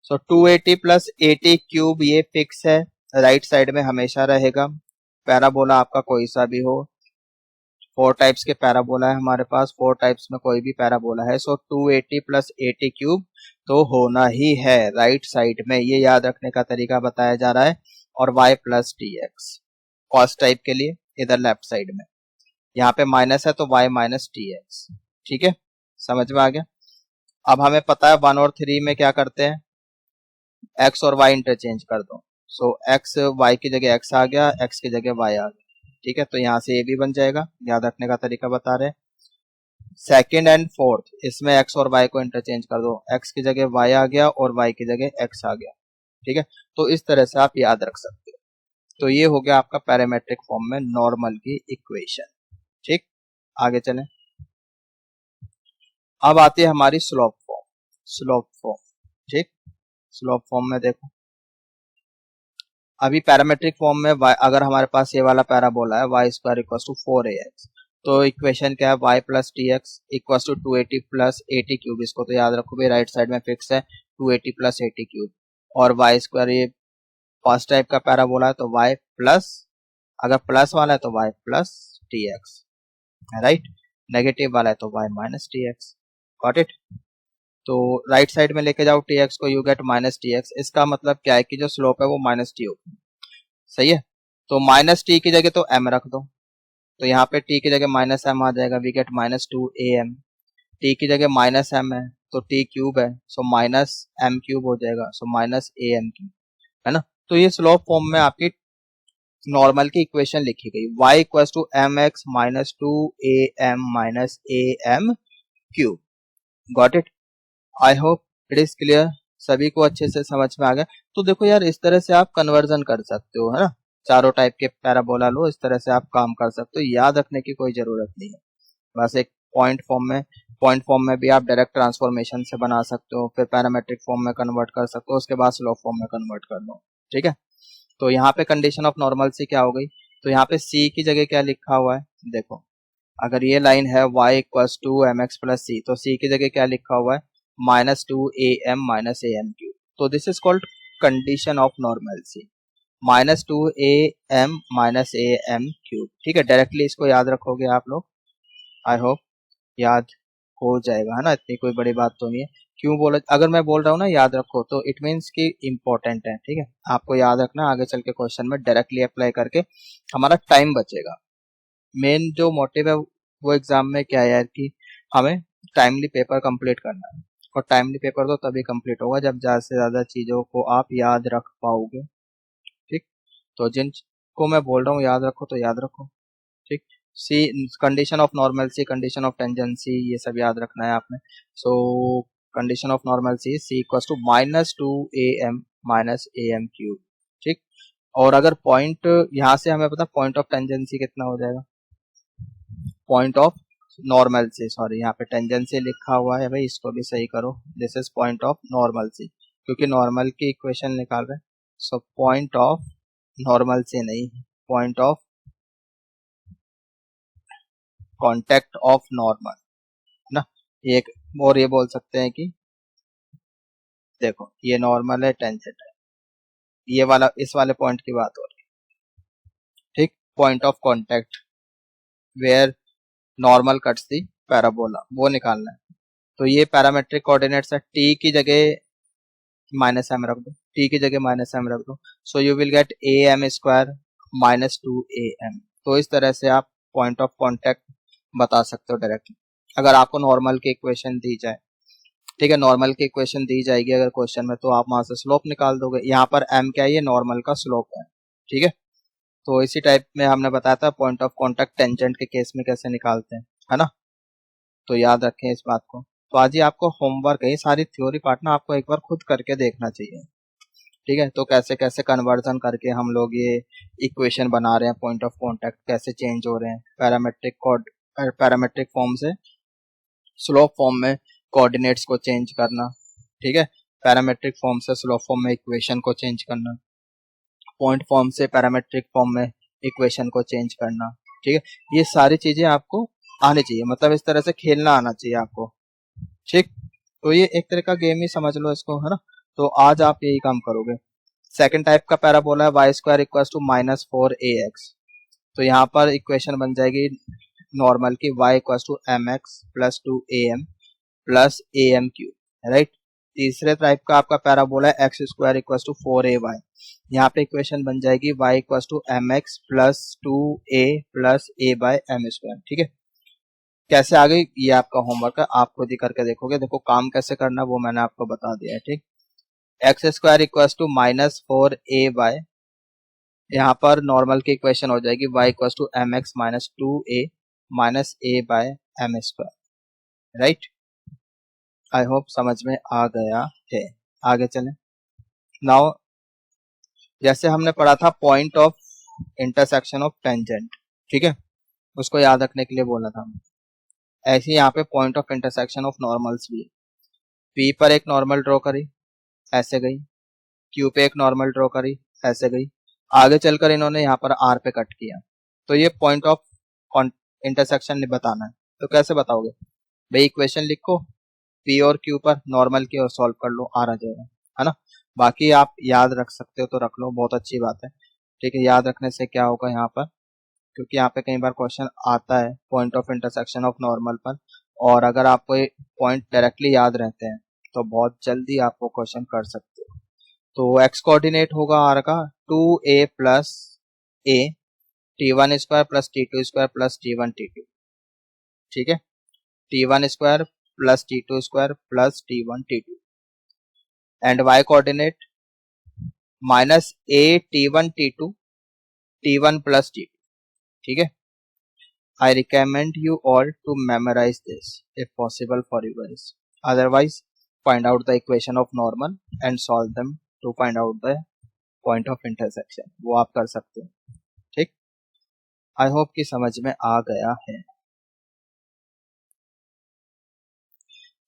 सो 280 प्लस 80 क्यूब ये फिक्स है, राइट साइड में हमेशा रहेगा, पैराबोला आपका कोई सा भी हो, 4 टाइप्स के पैराबोला है हमारे पास, 4 टाइप्स में कोई भी पैराबोला है, सो 280 प्लस 80 क्यूब तो होना ही है राइट साइड में, ये याद रखने का तरीका बताया जा रहा है। और y plus t x cos type के लिए इधर लेफ्ट साइड में, यहाँ पे माइनस है तो y माइनस टी एक्स। ठीक है, समझ में आ गया। अब हमें पता है 1 और 3 में क्या करते हैं, x और y इंटरचेंज कर दो, सो x y की जगह x आ गया, x की जगह y आ गया। ठीक है, तो यहाँ से ये भी बन जाएगा, याद रखने का तरीका बता रहे हैं। सेकेंड एंड फोर्थ इसमें x और y को इंटरचेंज कर दो, x की जगह y आ गया और y की जगह x आ गया। ठीक है, तो इस तरह से आप याद रख सकते हो। तो ये हो गया आपका पैरामेट्रिक फॉर्म में नॉर्मल की इक्वेशन। ठीक, आगे चलें। अब आती है हमारी स्लोप फॉर्म, स्लोप फॉर्म। ठीक, स्लोप फॉर्म में देखो, अभी पैरामेट्रिक फॉर्म में अगर हमारे पास ये वाला पैराबोला है y square equal to 4ax, तो इक्वेशन क्या है, y plus t x equal to 280 plus 80 cube, इसको तो याद रखो भाई, राइट साइड में फिक्स है 280 प्लस 80 क्यूब, और y स्क्वायर ये फर्स्ट टाइप का पैराबोला है तो y प्लस, अगर प्लस वाला है तो y plus t x, right, negative वाला है तो y minus T x, got it. तो राइट साइड में लेके जाओ टी एक्स को, you get minus T x, इसका मतलब क्या है कि जो स्लोप है वो माइनस टी होगी, सही है। तो माइनस टी की जगह तो m रख दो, तो यहाँ पे t की जगह माइनस m आ जाएगा, वी गेट -2am, t की जगह माइनस m है तो t क्यूब है, सो माइनस m क्यूब हो जाएगा, सो माइनस am क्यूब, है ना। तो ये स्लोप फॉर्म में आपकी नॉर्मल की इक्वेशन लिखी गई, y equal to mx minus 2am minus am cube, got it. I hope it is clear, सभी को अच्छे से समझ में आ गया। तो देखो यार, इस तरह से आप कन्वर्जन कर सकते हो, है ना, चारों टाइप के पैराबोला लो, इस तरह से आप काम कर सकते हो, याद रखने की कोई जरूरत नहीं है। बस एक पॉइंट फॉर्म में भी आप डायरेक्ट ट्रांसफॉर्मेशन से बना सकते हो, फिर पैरामेट्रिक फॉर्म में कन्वर्ट कर सकते हो, उसके बाद स्लोप फॉर्म में कन्वर्ट कर लो। ठीक है, तो यहाँ पे कंडीशन ऑफ नॉर्मल सी क्या हो गई, तो यहाँ पे सी की जगह क्या लिखा हुआ है, देखो अगर ये लाइन है y equals to M x plus C, तो सी की जगह क्या लिखा हुआ है, -2am माइनस am क्यूब, तो this is called condition of normalcy, -2am minus am cube. ठीक है, डायरेक्टली इसको याद रखोगे आप लोग, आई होप याद हो जाएगा, है ना, इतनी कोई बड़ी बात तो नहीं है। क्यों बोला, अगर मैं बोल रहा हूँ ना याद रखो, तो इट मीन्स कि इम्पोर्टेंट है। ठीक है, आपको याद रखना, आगे चल के क्वेश्चन में डायरेक्टली अप्लाई करके हमारा टाइम बचेगा। मेन जो मोटिव है वो एग्जाम में क्या है यार, कि हमें टाइमली पेपर कंप्लीट करना है, और टाइमली पेपर तो तभी कंप्लीट होगा जब ज़्यादा से ज़्यादा चीज़ों को आप याद रख पाओगे। ठीक, तो जिन को मैं बोल रहा हूँ याद रखो तो याद रखो। ठीक, see condition of normalcy, condition of tangency, ये सब याद रखना है आपने। So condition of normalcy equals to -2am minus am cube. ठीक, और अगर पॉइंट यहाँ से हमें पता पॉइंट ऑफ टेंजेंसी कितना हो जाएगा, point of normalcy, sorry यहाँ पे टेंजेंसी लिखा हुआ है भाई, इसको भी सही करो। This is point of normalcy, क्योंकि नॉर्मल की इक्वेशन निकाल रहे हैं। So point of normalcy नहीं, point of contact of normal ना। एक और ये बोल सकते हैं कि देखो ये नॉर्मल है, टेंजेंट है, ये वाला इस वाले पॉइंट की बात हो रही है। ठीक, point of contact where normal cuts the parabola, वो निकालना है। तो ये पैरामेट्रिक कोऑर्डिनेट्स है, टी की जगह माइनस एम रख दो, टी की जगह माइनस एम रख दो। So you will get a m square -2am। तो इस तरह से आप पॉइंट ऑफ कॉन्टेक्ट बता सकते हो डायरेक्टली, अगर आपको नॉर्मल की इक्वेशन दी जाए। ठीक है, नॉर्मल की इक्वेशन दी जाएगी अगर क्वेश्चन में, तो आप वहां से स्लोप निकाल दोगे। यहाँ पर m क्या है, ये नॉर्मल का स्लोप है। ठीक है, तो इसी टाइप में हमने बताया था पॉइंट ऑफ कॉन्टेक्ट टेंजेंट के केस में कैसे निकालते हैं, है ना। तो याद रखें इस बात को। तो आज ही आपको होमवर्क है, सारी थ्योरी पार्ट ना आपको एक बार खुद करके देखना चाहिए। ठीक है, तो कैसे कैसे कन्वर्जन करके हम लोग ये इक्वेशन बना रहे हैं, पॉइंट ऑफ कॉन्टेक्ट कैसे चेंज हो रहे हैं पैरामेट्रिक फॉर्म से स्लोप फॉर्म में कोऑर्डिनेट्स को चेंज करना। ठीक है, पैरामेट्रिक फॉर्म से स्लोप फॉर्म में इक्वेशन को चेंज करना, पॉइंट फॉर्म से पैरामेट्रिक फॉर्म में इक्वेशन को चेंज करना। ठीक है, ये सारी चीजें आपको आनी चाहिए, मतलब इस तरह से खेलना आना चाहिए आपको। ठीक, तो ये एक तरह का गेम ही समझ लो इसको, है ना। तो आज आप यही काम करोगे। सेकंड टाइप का पैराबोला है y square equals to -4ax। तो यहाँ पर इक्वेशन बन जाएगी नॉर्मल की y equals to mx plus 2am plus am cube, right. तीसरे टाइप का आपका पैराबोला है x square equals to 4ay। यहाँ पे इक्वेशन बन जाएगी y equals to mx plus 2a plus a by m square. ठीक है, कैसे आ गई ये आपका होमवर्क है, आप खुद ही करके देखोगे। देखो काम कैसे करना वो मैंने आपको बता दिया है। ठीक, x square equals to -4a by, यहाँ पर नॉर्मल की इक्वेशन हो जाएगी y equals to mx minus 2a minus a by m square, right. I hope समझ में आ गया है। आगे चलें। नाउ जैसे हमने पढ़ा था point of intersection of tangent, ठीक है, उसको याद रखने के लिए बोला था। ऐसे ही यहाँ पे point of intersection of normals भी है। P पर एक नॉर्मल ड्रॉ करी, ऐसे गई, Q पे एक नॉर्मल ड्रॉ करी, ऐसे गई, आगे चलकर इन्होंने यहाँ पर R पे कट किया। तो ये पॉइंट ऑफ इंटरसेक्शन बताना है। तो कैसे बताओगे भाई, इक्वेशन लिखो P और Q पर नॉर्मल की और सॉल्व कर लो, R आ जाएगा, है ना। बाकी आप याद रख सकते हो तो रख लो, बहुत अच्छी बात है। ठीक है, याद रखने से क्या होगा यहाँ पर, क्योंकि यहाँ पे कई बार क्वेश्चन आता है point of intersection of normal पर, और अगर आपको ये पॉइंट डायरेक्टली याद रहते हैं तो बहुत जल्दी आप वो क्वेश्चन कर सकते हो। तो एक्स कोऑर्डिनेट होगा आर का 2a plus a t1 square plus t2 square plus t1 t2। ठीक है, t1 square plus t2 square plus t1 t2। And y coordinate -a t1 t2 t1 plus t2। ठीक है, I recommend you all to memorize this if possible for you guys. Otherwise, find out the equation of normal and solve them to find out the point of intersection. वो आप कर सकते हो। ठीक, I hope कि समझ में आ गया है।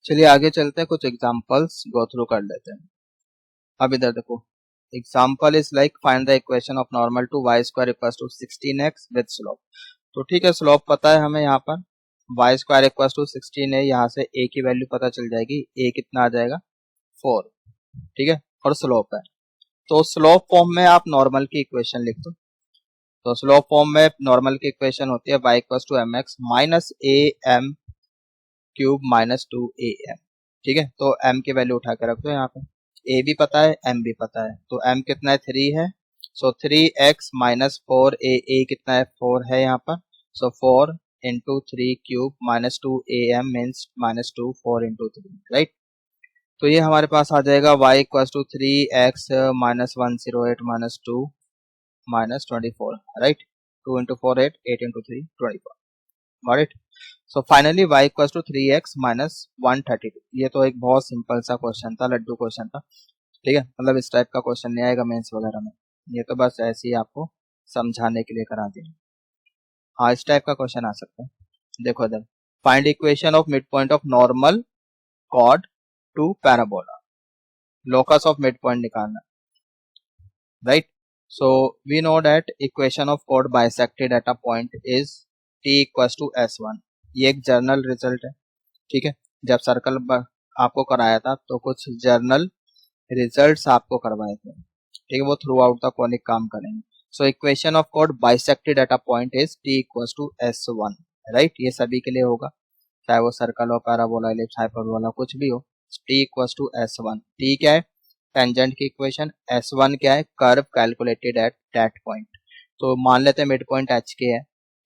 चलिए आगे चलते हैं, कुछ एग्जांपल्स गो थ्रू कर लेते हैं। अब इधर देखो, example is like find the equation of normal to y square equals to 16x with slope. तो ठीक है, स्लोप पता है हमें, यहाँ पर y स्क्वायर इक्वल्स टू 16 है, यहाँ से a की वैल्यू पता चल जाएगी, a कितना आ जाएगा 4। ठीक है, और स्लोप है, तो स्लोप फॉर्म में आप नॉर्मल की इक्वेशन लिख दो। तो स्लोप फॉर्म में नॉर्मल की इक्वेशन होती है y equals to mx minus am cube minus 2am। ठीक है, तो m की वैल्यू उठा के रख दो, यहाँ पे a भी पता है m भी पता है, तो m कितना है 3 है। सो 3x माइनस 4a, a कितना है 4 है यहाँ पर, so 4 into 3 cube minus 2am means -2 4 into 3, right. तो ये हमारे पास आ जाएगा y equal to 3x minus 108 minus 2 minus 24, right. 2 into 4 8, 8 into 3 24, right. So finally y equal to 3x minus 132। ये तो एक बहुत सिंपल सा क्वेश्चन था, लड्डू क्वेश्चन था, ठीक है। मतलब इस टाइप का क्वेश्चन नहीं आएगा मेंस वगैरह में, ये तो बस ऐसे ही आपको समझाने के लिए करा दिया। हाँ, इस टाइप का क्वेश्चन आ सकता है। देखो इधर, find equation of mid point of normal chord to parabola, locus of mid point निकालना, right. So we know that equation of chord bisected at a point is t equals to s1। ये एक journal result है, ठीक है। जब circle आपको कराया था तो कुछ जर्नल रिजल्ट्स आपको करवाए थे, ठीक है, वो थ्रू आउट द कॉनिक काम करेंगे। So equation of chord bisected at a point is t equals to s1, right. ये सभी के लिए होगा, चाहे वो सर्कल हो, पैराबोला, इलिप्स, हाइपरबोला, कुछ भी हो। t equals to s1। t क्या है? टेंजेंट की इक्वेशन। s1 क्या है? Curve calculated at that point. तो मान लेते हैं मिड पॉइंट h के है,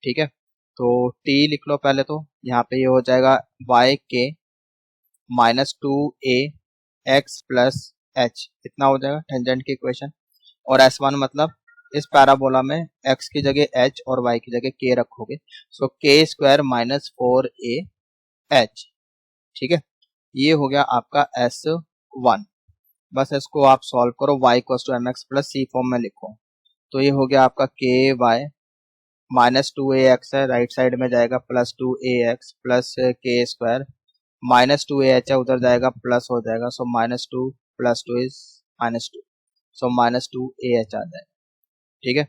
ठीक है। तो t लिख लो पहले, तो यहाँ पे ये हो जाएगा y के minus 2a x plus h, इतना हो जाएगा टेंजेंट की इक्वेशन। और s1 मतलब इस पैराबोला में x की जगह h और y की जगह k रखोगे, सो k स्क्वायर माइनस 4ah, ठीक है। ये हो गया आपका s1। बस इसको आप सॉल्व करो, y equal to mx plus c form में लिखो। तो ये हो गया आपका ky माइनस 2ax है, राइट साइड में जाएगा plus 2ax plus k square minus 2ah है, उधर जाएगा प्लस हो जाएगा, so minus 2 plus 2 is minus 2, so minus 2ah आ जाएगा, ठीक है।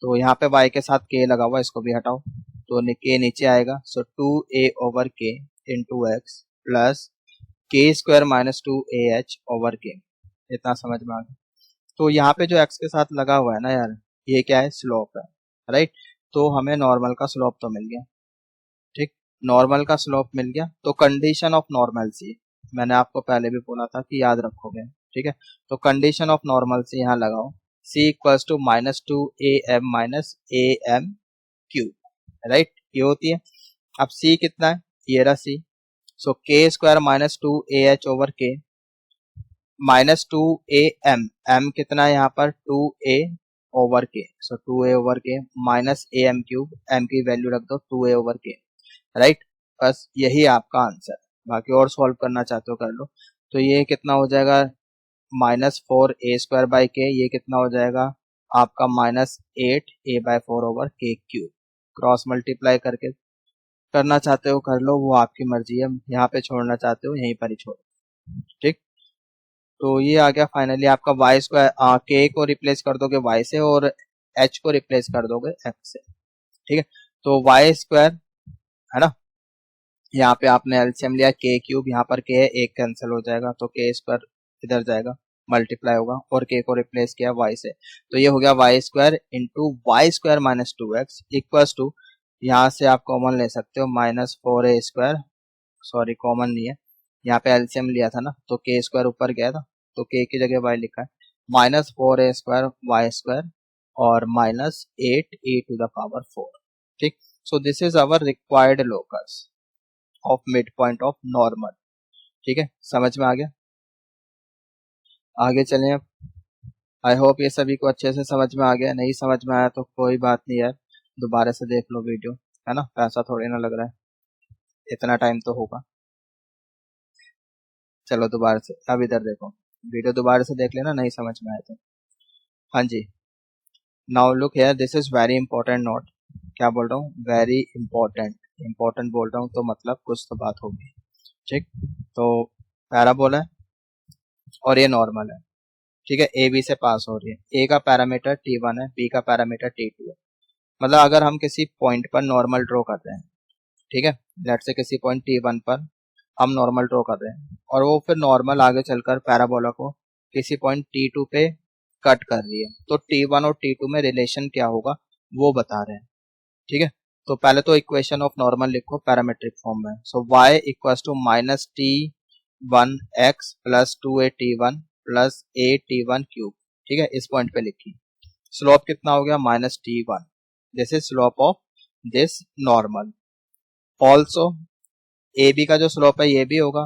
तो यहाँ पे y के साथ k लगा हुआ, इसको भी हटाओ, तो k नीचे आएगा, सो 2a over k into x plus k square minus 2ah over k। इतना समझ में आ गया। तो यहाँ पे जो x के साथ लगा हुआ है ना यार, ये क्या है? स्लोप है, राइट। तो हमें नॉर्मल का स्लोप तो मिल गया, ठीक। नॉर्मल का स्लोप मिल गया, तो कंडीशन ऑफ नॉर्मल सी मैंने आपको पहले भी बोला था कि याद रखोगे, ठीक है। तो कंडीशन ऑफ नॉर्मल सी यहाँ लगाओ, c equals to minus 2am minus am cube, right. ये होती है। अब c कितना है? ये रहा c, सो k square minus 2ah over k minus 2am, m कितना है यहाँ पर? 2a over k, so 2a over k minus am cube, m की वैल्यू रख दो 2a ओवर k, राइट। बस यही आपका आंसर, बाकी और सॉल्व करना चाहते हो कर लो। तो ये कितना हो जाएगा? माइनस 4a स्क्वायर बाई के, ये कितना हो जाएगा आपका? Minus 8a by 4 over k cube. Cross multiply करके करना चाहते हो कर लो, वो आपकी मर्जी है, यहाँ पे छोड़ना चाहते हो यहीं पर ही छोड़ो, ठीक। तो ये आ गया फाइनली आपका y स्क्वायर, k को रिप्लेस कर दोगे y से और h को रिप्लेस कर दोगे x से, ठीक है। तो y स्क्वायर है ना, यहाँ पे आपने एलसीएम लिया k क्यूब, यहाँ पर k है, एक कैंसिल हो जाएगा, तो k स्क्वायर इधर जाएगा, मल्टीप्लाई होगा, और k को रिप्लेस किया y से, तो ये हो गया y square into y square minus 2x equals to, यहाँ से आप कॉमन ले सकते हो, minus 4a square, sorry common नहीं है, यहाँ पे एलसीएम लिया था ना, तो k स्क्वायर ऊपर गया था, तो k की जगह y लिखा है, minus 4a square y square और minus 8a to the power 4, ठीक। So this is our required locus of mid point of normal, ठीक है। समझ में आ गया? आगे चलें अब। आई होप ये सभी को अच्छे से समझ में आ गया, नहीं समझ में आया तो कोई बात नहीं यार, दोबारा से देख लो वीडियो, है ना, पैसा थोड़ी ना लग रहा है, इतना टाइम तो होगा। चलो दोबारा से, अब इधर देखो, वीडियो दोबारा से देख लेना, नहीं समझ में आया तो। हाँ जी, now look here, this is very important note. क्या बोल रहा हूँ? वेरी इंपॉर्टेंट, इंपॉर्टेंट बोल रहा हूँ तो मतलब कुछ तो बात होगी, ठीक। तो पैराबोला है और ये नॉर्मल है, ठीक है, ए बी से पास हो रही है, ए का पैरामीटर t1 है, बी का पैरामीटर t2 है। मतलब अगर हम किसी पॉइंट पर नॉर्मल ड्रॉ कर रहे हैं, ठीक है, लेट से किसी पॉइंट t1 पर हम नॉर्मल ड्रॉ कर रहे हैं, और वो फिर नॉर्मल आगे चलकर पैराबोला को किसी पॉइंट t2 पे कट कर रही है, तो t1 और t2 में रिलेशन क्या होगा वो बता रहे हैं, ठीक है। तो पहले तो इक्वेशन ऑफ नॉर्मल लिखो पैरामेट्रिक फॉर्म में, so y equals to minus t1x plus 2a t1 plus a t1 cube, ठीक है, इस पॉइंट पे लिखी। स्लोप कितना हो गया? Minus t1, this is slope of this normal. Also a b का जो स्लोप है ये भी होगा,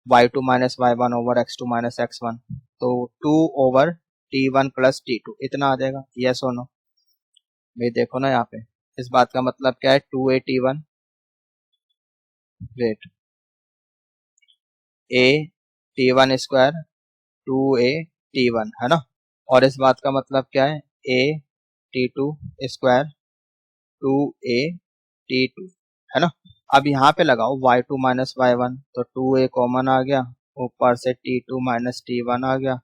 y2 - y1/x2 - x1, तो 2/t1 + t2 इतना आ जाएगा। यस और नो? भाई देखो ना यहाँ पे, इस बात का मतलब क्या है, 2a t1, wait, a t1 square 2a t1 है ना, और इस बात का मतलब क्या है, a t2 square 2a t2 है ना। अब यहाँ पे लगाओ y2 - y1, तो 2a कॉमन आ गया, ऊपर से t2 - t1 आ गया,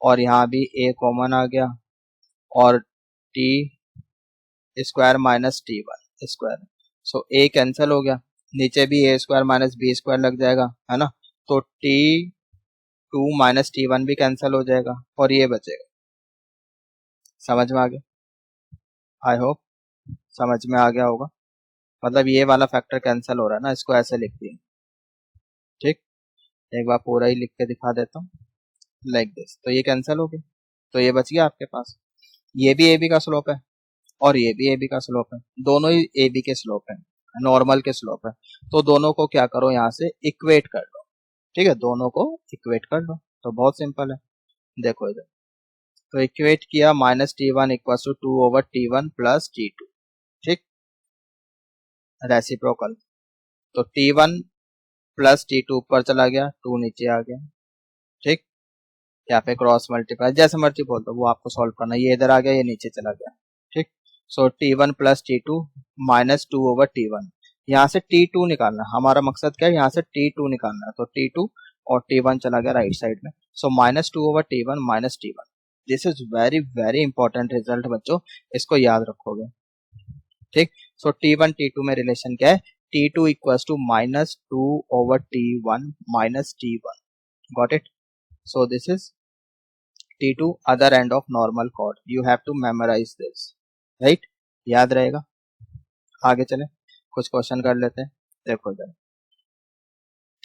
और यहाँ भी a कॉमन आ गया, और t square minus t1 square, so a cancel हो गया, नीचे भी a square minus b square लग जाएगा है ना, तो t2 - t1 भी कैंसिल हो जाएगा और ये बचेगा। समझ में आ गया? आई होप समझ में आ गया होगा। मतलब ये वाला फैक्टर कैंसिल हो रहा है ना, इसको ऐसे लिख दिए। ठीक, एक बार पूरा ही लिख के दिखा देता हूँ, लाइक दिस, तो ये कैंसिल हो गया, तो ये बच गया आपके पास। ये भी ए बी का स्लोप है और ये भी ए बी का स्लोप है, दोनों ही ए बी के स्लोप है, नॉर्मल के स्लोप है, तो दोनों को क्या करो, यहाँ से इक्वेट कर लो। ठीक है, दोनों को इक्वेट कर लो, तो बहुत सिंपल है। देखो इधर, तो इक्वेट किया, -t1 = 2/t1 + t2। ठीक, रेसिप्रोकल, तो t1 + t2 ऊपर चला गया, 2 नीचे आ गया। ठीक, यहाँ पे क्रॉस मल्टीप्लाई जैसे मर्जी बोल दो, वो आपको सॉल्व करना है, ये इधर आ गया, ये नीचे चला गया। ठीक, सो t1 + t2 -2/t1, यहाँ से t2 निकालना, हमारा मकसद क्या है, यहाँ से t2 निकालना है, तो t2 और t1 चला गया राइट साइड में, सो -2/t1 - t1। This is very very important result बच्चों, इसको याद रखोगे। ठीक, सो t1 t2 में रिलेशन क्या है, t2 = -2/t1 - t1, got it. So this is T2 other end of normal chord, you have to memorize this, right? याद रहेगा। आगे चले, कुछ क्वेश्चन कर लेते हैं। देखो इधर,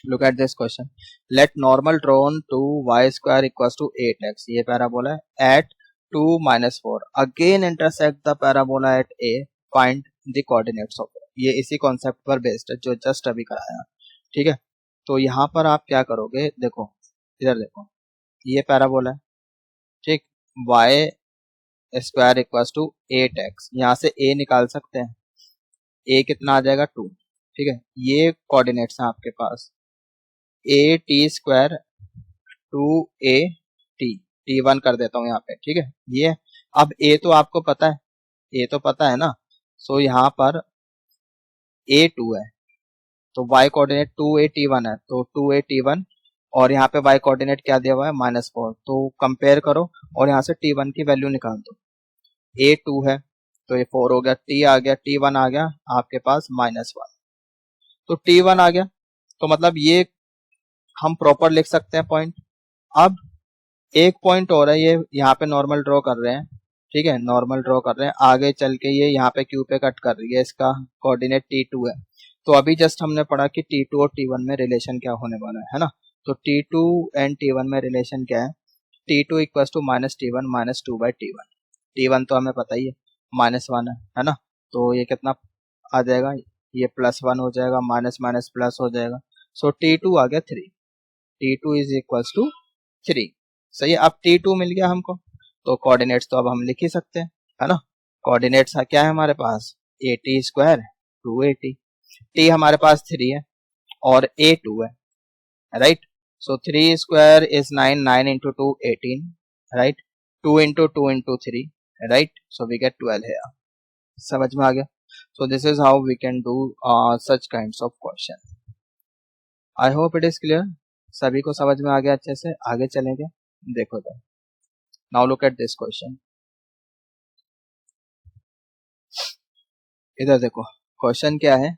look at this question, let normal drawn to y² = 8x, ये पैराबोला है, at 2 - 4 again intersect the parabola at a, find the coordinates of it। ये इसी कॉन्सेप्ट पर बेस्ड है जो जस्ट अभी कराया। ठीक है, तो यहाँ पर आप क्या करोगे, देखो इधर देखो, ये पैराबोला है। ठीक, y² = 8x, यहाँ से a निकाल सकते हैं, a कितना आ जाएगा, 2। ठीक है, ये कोऑर्डिनेट्स हैं आपके पास, a t² 2a t, t1 कर देता हूँ यहाँ पे। ठीक है, ये अब a तो आपको पता है, a तो पता है ना, सो यहाँ पर a 2 है, तो y कोऑर्डिनेट 2a t1 है, तो 2a t1, और यहाँ पे y कोऑर्डिनेट क्या दिया हुआ है, -4, तो कंपेयर करो और यहाँ से t1 की वैल्यू निकाल दो। a 2 है तो ये 4 हो गया, t आ गया, t1 आ गया आपके पास -1, तो t1 आ गया, तो मतलब ये हम प्रॉपर लिख सकते हैं पॉइंट। अब एक पॉइंट और है, ये यहाँ पे नॉर्मल ड्रॉ कर रहे हैं। ठीक है, नॉर्मल ड्रॉ कर रहे हैं, आगे चल के ये यहाँ पे क्यू पे कट कर रही है, इसका कोऑर्डिनेट t2 है, तो अभी जस्ट हमने पढ़ा कि t2 और t1 में रिलेशन क्या होने वाला है ना, तो t2 एंड t1 में रिलेशन क्या है, t2 = -t1 - 2/t1, t1 तो हमें पता ही है, -1 है ना, तो ये कितना आ जाएगा, ये +1 हो जाएगा, माइनस माइनस प्लस हो जाएगा, सो t2 आ गया 3, t2 = 3। सही है, अब t2 मिल गया हमको, तो कोऑर्डिनेट्स तो अब हम लिख ही सकते हैं, है ना। कोऑर्डिनेट्स क्या है हमारे पास, at² 2at, t हमारे पास 3 है और a 2 है, right, so 3² is 9, 9 × 2 18, right, 2 × 2 × 3, right, so we get 12 है। समझ में आ गया। So this is how we can do such kinds of question. I hope it is clear, सभी को समझ में आ गया अच्छे से। आगे चलेंगे, देखो तो, now look at this question. इधर देखो, क्वेश्चन क्या है,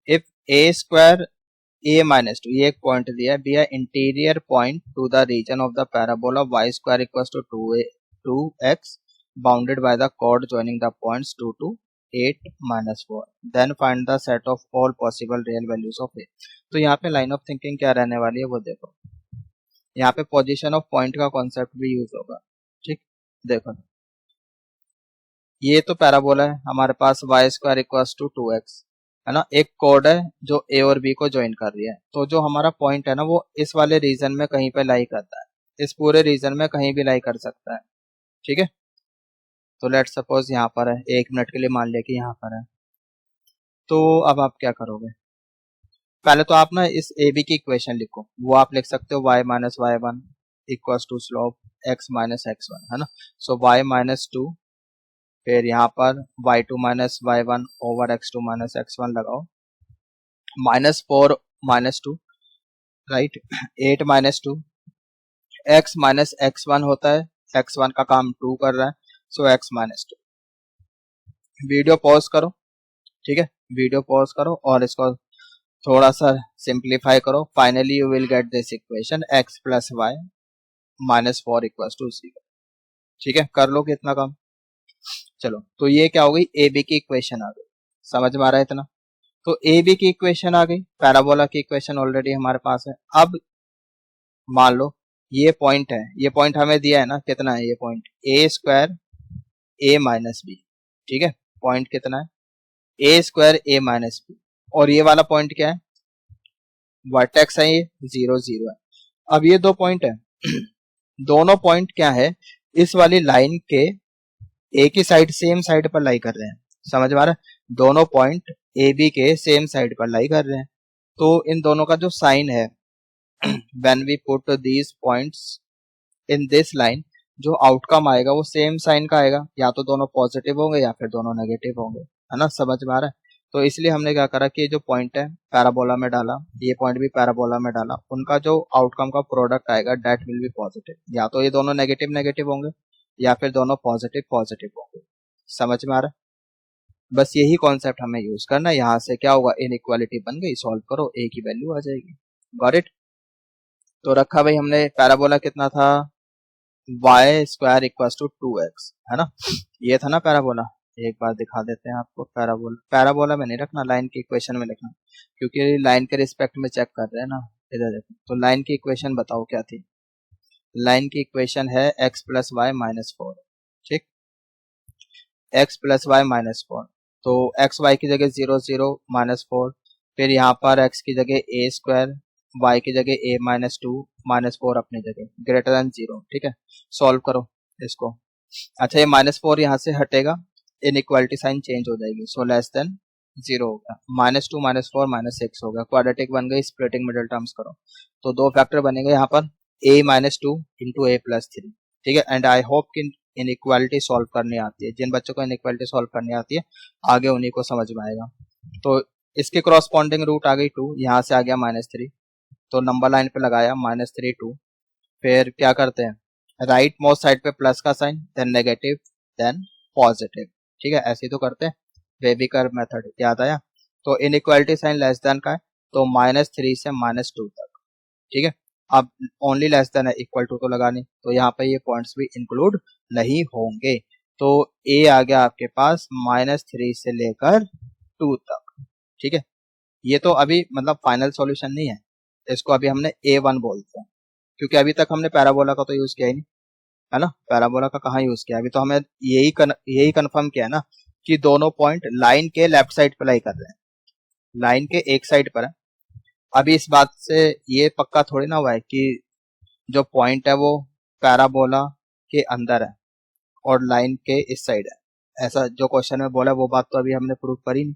इफ a² a-2, ये एक पॉइंट दिया है, be a interior point to the region of the parabola y² = 2x bounded by the chord joining the points 2 to 8 - 4, then find the set of all possible real values of a। तो यहाँ पे line of thinking क्या रहने वाली है वो देखो, यहाँ पे पोजीशन ऑफ पॉइंट का कॉन्सेप्ट भी यूज होगा। ठीक, देखो ये तो पैराबोला है हमारे पास, y² = 2x, है ना, एक कॉर्ड है जो ए और बी को ज्वाइन कर रही है। तो जो हमारा पॉइंट है ना वो इस वाले रीजन में कहीं पे लाई करता है, इस पूरे रीजन में कहीं भी लाई कर सकता है। ठीक है, तो लेट सपोज यहाँ पर है, 1 मिनट के लिए मान लिया कि यहाँ पर है। तो अब आप क्या करोगे, पहले तो आप ना इस ए बी की इक्वेशन लिखो। वो आप लिख सकते हो y minus y one equals to slope x minus x one, है ना। सो y माइनस टू, फिर यहाँ पर y2 minus y one over x2 minus x one लगाओ, -4 -2, राइट। 8 -2, x माइनस एक्स वन होता है, एक्स वन का काम 2 कर रहा है, सो x -2। वीडियो पॉज करो, ठीक है, वीडियो पॉज करो और इसको थोड़ा सा सिंप्लीफाई करो। Finally you will get this equation x plus y -4 equals to 0। ठीक है, कर लो कितना काम। चलो, तो ये क्या हो गई, ए बी की इक्वेशन आ गई। समझ में आ रहा है इतना। तो ए बी की इक्वेशन आ गई, पैराबोला की इक्वेशन ऑलरेडी हमारे पास है। अब मान लो ये पॉइंट है, ये पॉइंट हमें दिया है ना, कितना है ये point, A square a minus B. ठीक है, पॉइंट कितना है, a square a minus B. और ये वाला पॉइंट क्या है, वर्टेक्स है, ये 0 0 है। अब ये दो पॉइंट है दोनों पॉइंट क्या है, इस वाली लाइन के एक ही साइड, सेम साइड पर लाई कर रहे हैं। समझ में आ रहा है, दोनों पॉइंट ए बी के सेम साइड पर लाई कर रहे हैं। तो इन दोनों का जो साइन है when we put these points in this line, जो आउटकम आएगा वो सेम साइन का आएगा, या तो दोनों पॉजिटिव होंगे या फिर दोनों नेगेटिव होंगे, है ना। समझ में आ रहा है। तो इसलिए हमने क्या करा कि जो पॉइंट है पैराबोला में डाला, ये पॉइंट भी पैराबोला में डाला, उनका जो आउटकम का प्रोडक्ट आएगा दैट विल बी पॉजिटिव। या तो ये दोनों नेगेटिव नेगेटिव होंगे या फिर दोनों पॉजिटिव पॉजिटिव होंगे। समझ में आ रहा है। बस यही कॉन्सेप्ट हमें यूज करना है। यहाँ से क्या होगा, इनइक्वालिटी बन गई, सॉल्व करो, ए की वैल्यू आ जाएगी। Got it. तो रखा भाई हमने, पैराबोला कितना था, y square equal to 2x, है ना। ये था ना पैराबोला। एक बार दिखा देते हैं आपको पैराबोला। पैराबोला में नहीं रखना, लाइन की इक्वेशन में लिखना, क्योंकि लाइन के रिस्पेक्ट में चेक कर रहे हैं ना। इधर देखो, तो लाइन की इक्वेशन बताओ क्या थी। लाइन की इक्वेशन है x प्लस वाई माइनस 4। ठीक, x प्लस वाई माइनस 4। तो x y की जगह 0 0 -4, फिर यहाँ पर x की जगह ए स्क्वायर, y की जगह a -2 -4 अपनी जगह ग्रेटर देन 0। ठीक है, सॉल्व करो इसको। अच्छा, ये -4 यहाँ से हटेगा, इनइक्वालिटी साइन चेंज हो जाएगी, सो लेस देन 0 हो गया, -2 -4 -6 हो गया, क्वाड्रेटिक बन गई, स्प्लिटिंग मिडिल टर्म्स करो। तो दो फैक्टर बनेंगे यहाँ पर, a -2 इंटू a प्लस 3। ठीक है, एंड आई होप कि इनइक्वालिटी सॉल्व करनी आती है। जिन बच्चों को इनइक्वालिटी सॉल्व करनी आती है आगे उन्हीं को समझ में आएगा। तो इसके क्रॉसपॉन्डिंग रूट आ गई 2, यहाँ से आ गया -3, तो नंबर लाइन पे लगाया -3 2। फिर क्या करते हैं, राइट मोस्ट साइड पे प्लस का sign, then negative, then positive. ठीक है, ऐसे ही तो करते हैं, बेबीकर मेथड याद आया। तो इनइक्वालिटी साइन लेस देन का है, तो -3 से -2 तक। ठीक है, अब ओनली लेस देन है, इक्वल टू तो लगानी, तो यहाँ पे ये पॉइंट्स भी इंक्लूड नहीं होंगे। तो ए आ गया आपके पास -3 से लेकर 2 तक। ठीक है, ये तो अभी मतलब फाइनल सॉल्यूशन नहीं है, इसको अभी हमने A1 बोलते हैं, क्योंकि अभी तक हमने पैराबोला का तो यूज किया ही नहीं, है ना। पैराबोला का कहाँ यूज किया, अभी तो हमें यही कंफर्म किया ना कि दोनों पॉइंट लाइन के लेफ्ट साइड पे लाई कर रहे हैं, लाइन के एक साइड पर है। अभी इस बात से ये पक्का थोड़ी ना हुआ है कि जो पॉइंट है वो पैराबोला के अंदर है और लाइन के इस साइड है, ऐसा जो क्वेश्चन में बोला वो बात तो अभी हमने प्रूव करी नहीं,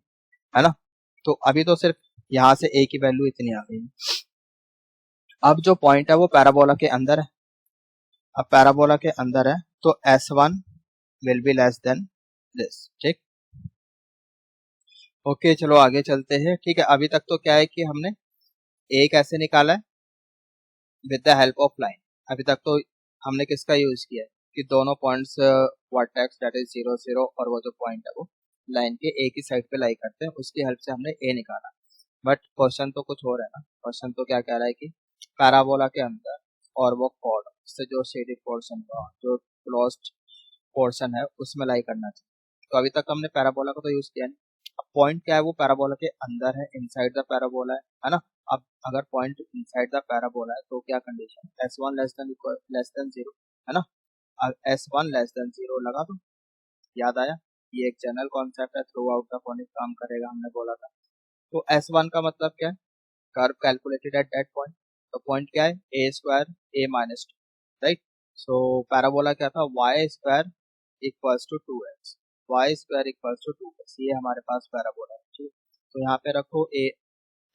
है ना। तो अभी तो सिर्फ यहाँ से ए की वैल्यू इतनी आ गई। अब जो पॉइंट है वो पैराबोला के अंदर है, अब पैराबोला के अंदर है तो S1 will be less than this. ठीक, ओके, चलो आगे चलते हैं। ठीक है, अभी तक तो क्या है कि हमने ए कैसे निकाला है, with the help of line. अभी तक तो हमने किसका यूज किया है कि दोनों पॉइंट्स वर्टेक्स दैट इज 0 0 और वो जो पॉइंट है वो लाइन के एक ही साइड पे लाई करते हैं, उसकी हेल्प से हमने ए निकाला। बट क्वेश्चन तो कुछ और है ना, क्वेश्चन तो क्या कह रहा है कि पैराबोला के अंदर और वो कॉर्ड से जो शेडेड पोर्शन का जो क्लोज्ड पोर्शन है उसमें लाई करना चाहिए। तो अभी तक हमने पैराबोला का तो यूज किया नहीं। अब पॉइंट क्या है, वो पैराबोला के अंदर है, इनसाइड द पैराबोला है ना। अब अगर पॉइंट इनसाइड द पैराबोला है तो क्या कंडीशन, S1 लेस देन 0, है ना। अब S1 लेस देन 0 लगा दो, याद आया। ये एक जनरल कॉन्सेप्ट है, थ्रू आउट द फोनिक काम करेगा, हमने बोला था। तो S1 का मतलब क्या है, curve calculated at that point. तो पॉइंट क्या है, a square a minus two, right. So parabola क्या था, y square equals to two x, y square equals to two x, ये हमारे पास पैराबोला है, ठीक। तो यहाँ पे रखो ए,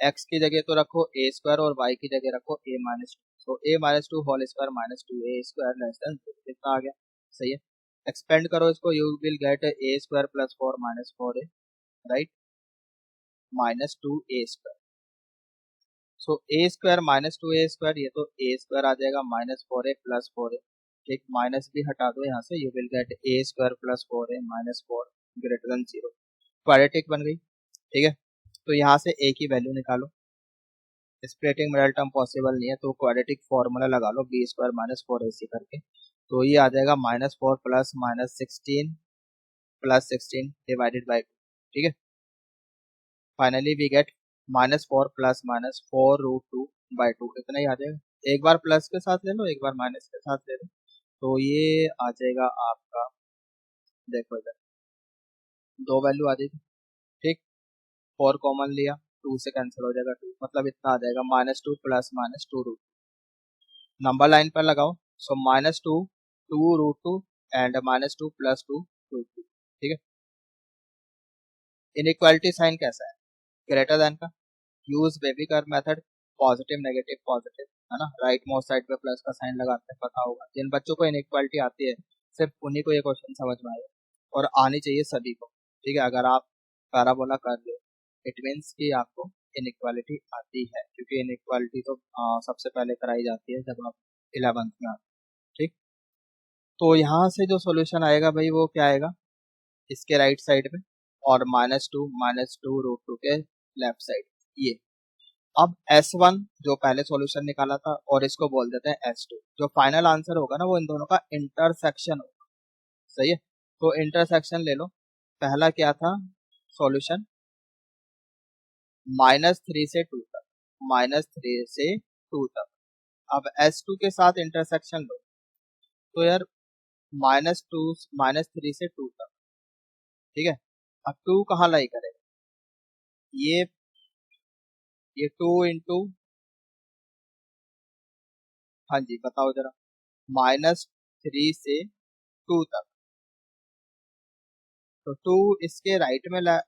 एक्स की जगह तो रखो ए स्क्वायर और वाई की जगह रखो ए माइनस टू। तो a minus two whole square minus two a square less than कितना आ गया, सही है। एक्सपेंड करो इसको, you will get a square plus four minus four a, right, minus two a square. So a square minus two a square, ये तो a square आ जाएगा minus four a plus four a, ठीक, माइनस भी हटा दो यहाँ से, you will get a square plus four a minus four greater than zero, quadratic बन गई, ठीक है। तो यहाँ से ए की वैल्यू निकालो, स्प्लिटिंग मिडल टर्म पॉसिबल नहीं है, तो क्वाड्रेटिक फॉर्मूला लगा लो b square minus four a c करके। तो ये आ जाएगा minus four plus minus sixteen plus sixteen divided by two, ठीक है। Finally we get minus four plus minus four root two by two, इतना ही आ जाएगा। एक बार प्लस के साथ ले लो, एक बार माइनस के साथ ले लो, तो ये आ जाएगा आपका, देखो इधर दो वैल्यू आ जाएगी, ठीक। फोर कॉमन लिया, टू से कैंसिल हो जाएगा टू, मतलब इतना आ जाएगा minus two plus minus two root, number line पर लगाओ। So minus two two root two and minus two plus two root two, ठीक है। इनइक्वालिटी साइन कैसा है, ग्रेटर देन का, use wavy curve method, positive negative positive, है ना, right most side पे प्लस का साइन लगाते हैं, पता होगा जिन बच्चों को इनइक्वालिटी आती है, सिर्फ उन्हीं को ये क्वेश्चन समझ में आएगा, और आनी चाहिए सभी को, ठीक है। अगर आप पैराबोला कर रहे हो इट मीन्स कि आपको इनइक्वालिटी आती है, क्योंकि इनइक्वालिटी तो सबसे पहले कराई जाती है जब आप 11th में आते हैं, ठीक। तो यहाँ से जो सॉल्यूशन आएगा भाई वो क्या आएगा, इसके राइट साइड में, और माइनस टू रूट टू के लेफ्ट साइड, ये। अब S1 जो पहले सॉल्यूशन निकाला था, और इसको बोल देते हैं S2, जो फाइनल आंसर होगा ना वो इन दोनों का इंटरसेक्शन होगा, सही है। तो इंटरसेक्शन ले लो, पहला क्या था सॉल्यूशन, माइनस थ्री से टू तक, माइनस थ्री से टू तक। अब S2 के साथ इंटरसेक्शन लो, तो यार माइनस थ्री से टू तक, ठीक है। अब टू कहाँ लाई करेगा, ये ये टू इंटू, हाँ जी बताओ जरा, माइनस थ्री से टू तक, तो टू इसके राइट में ला,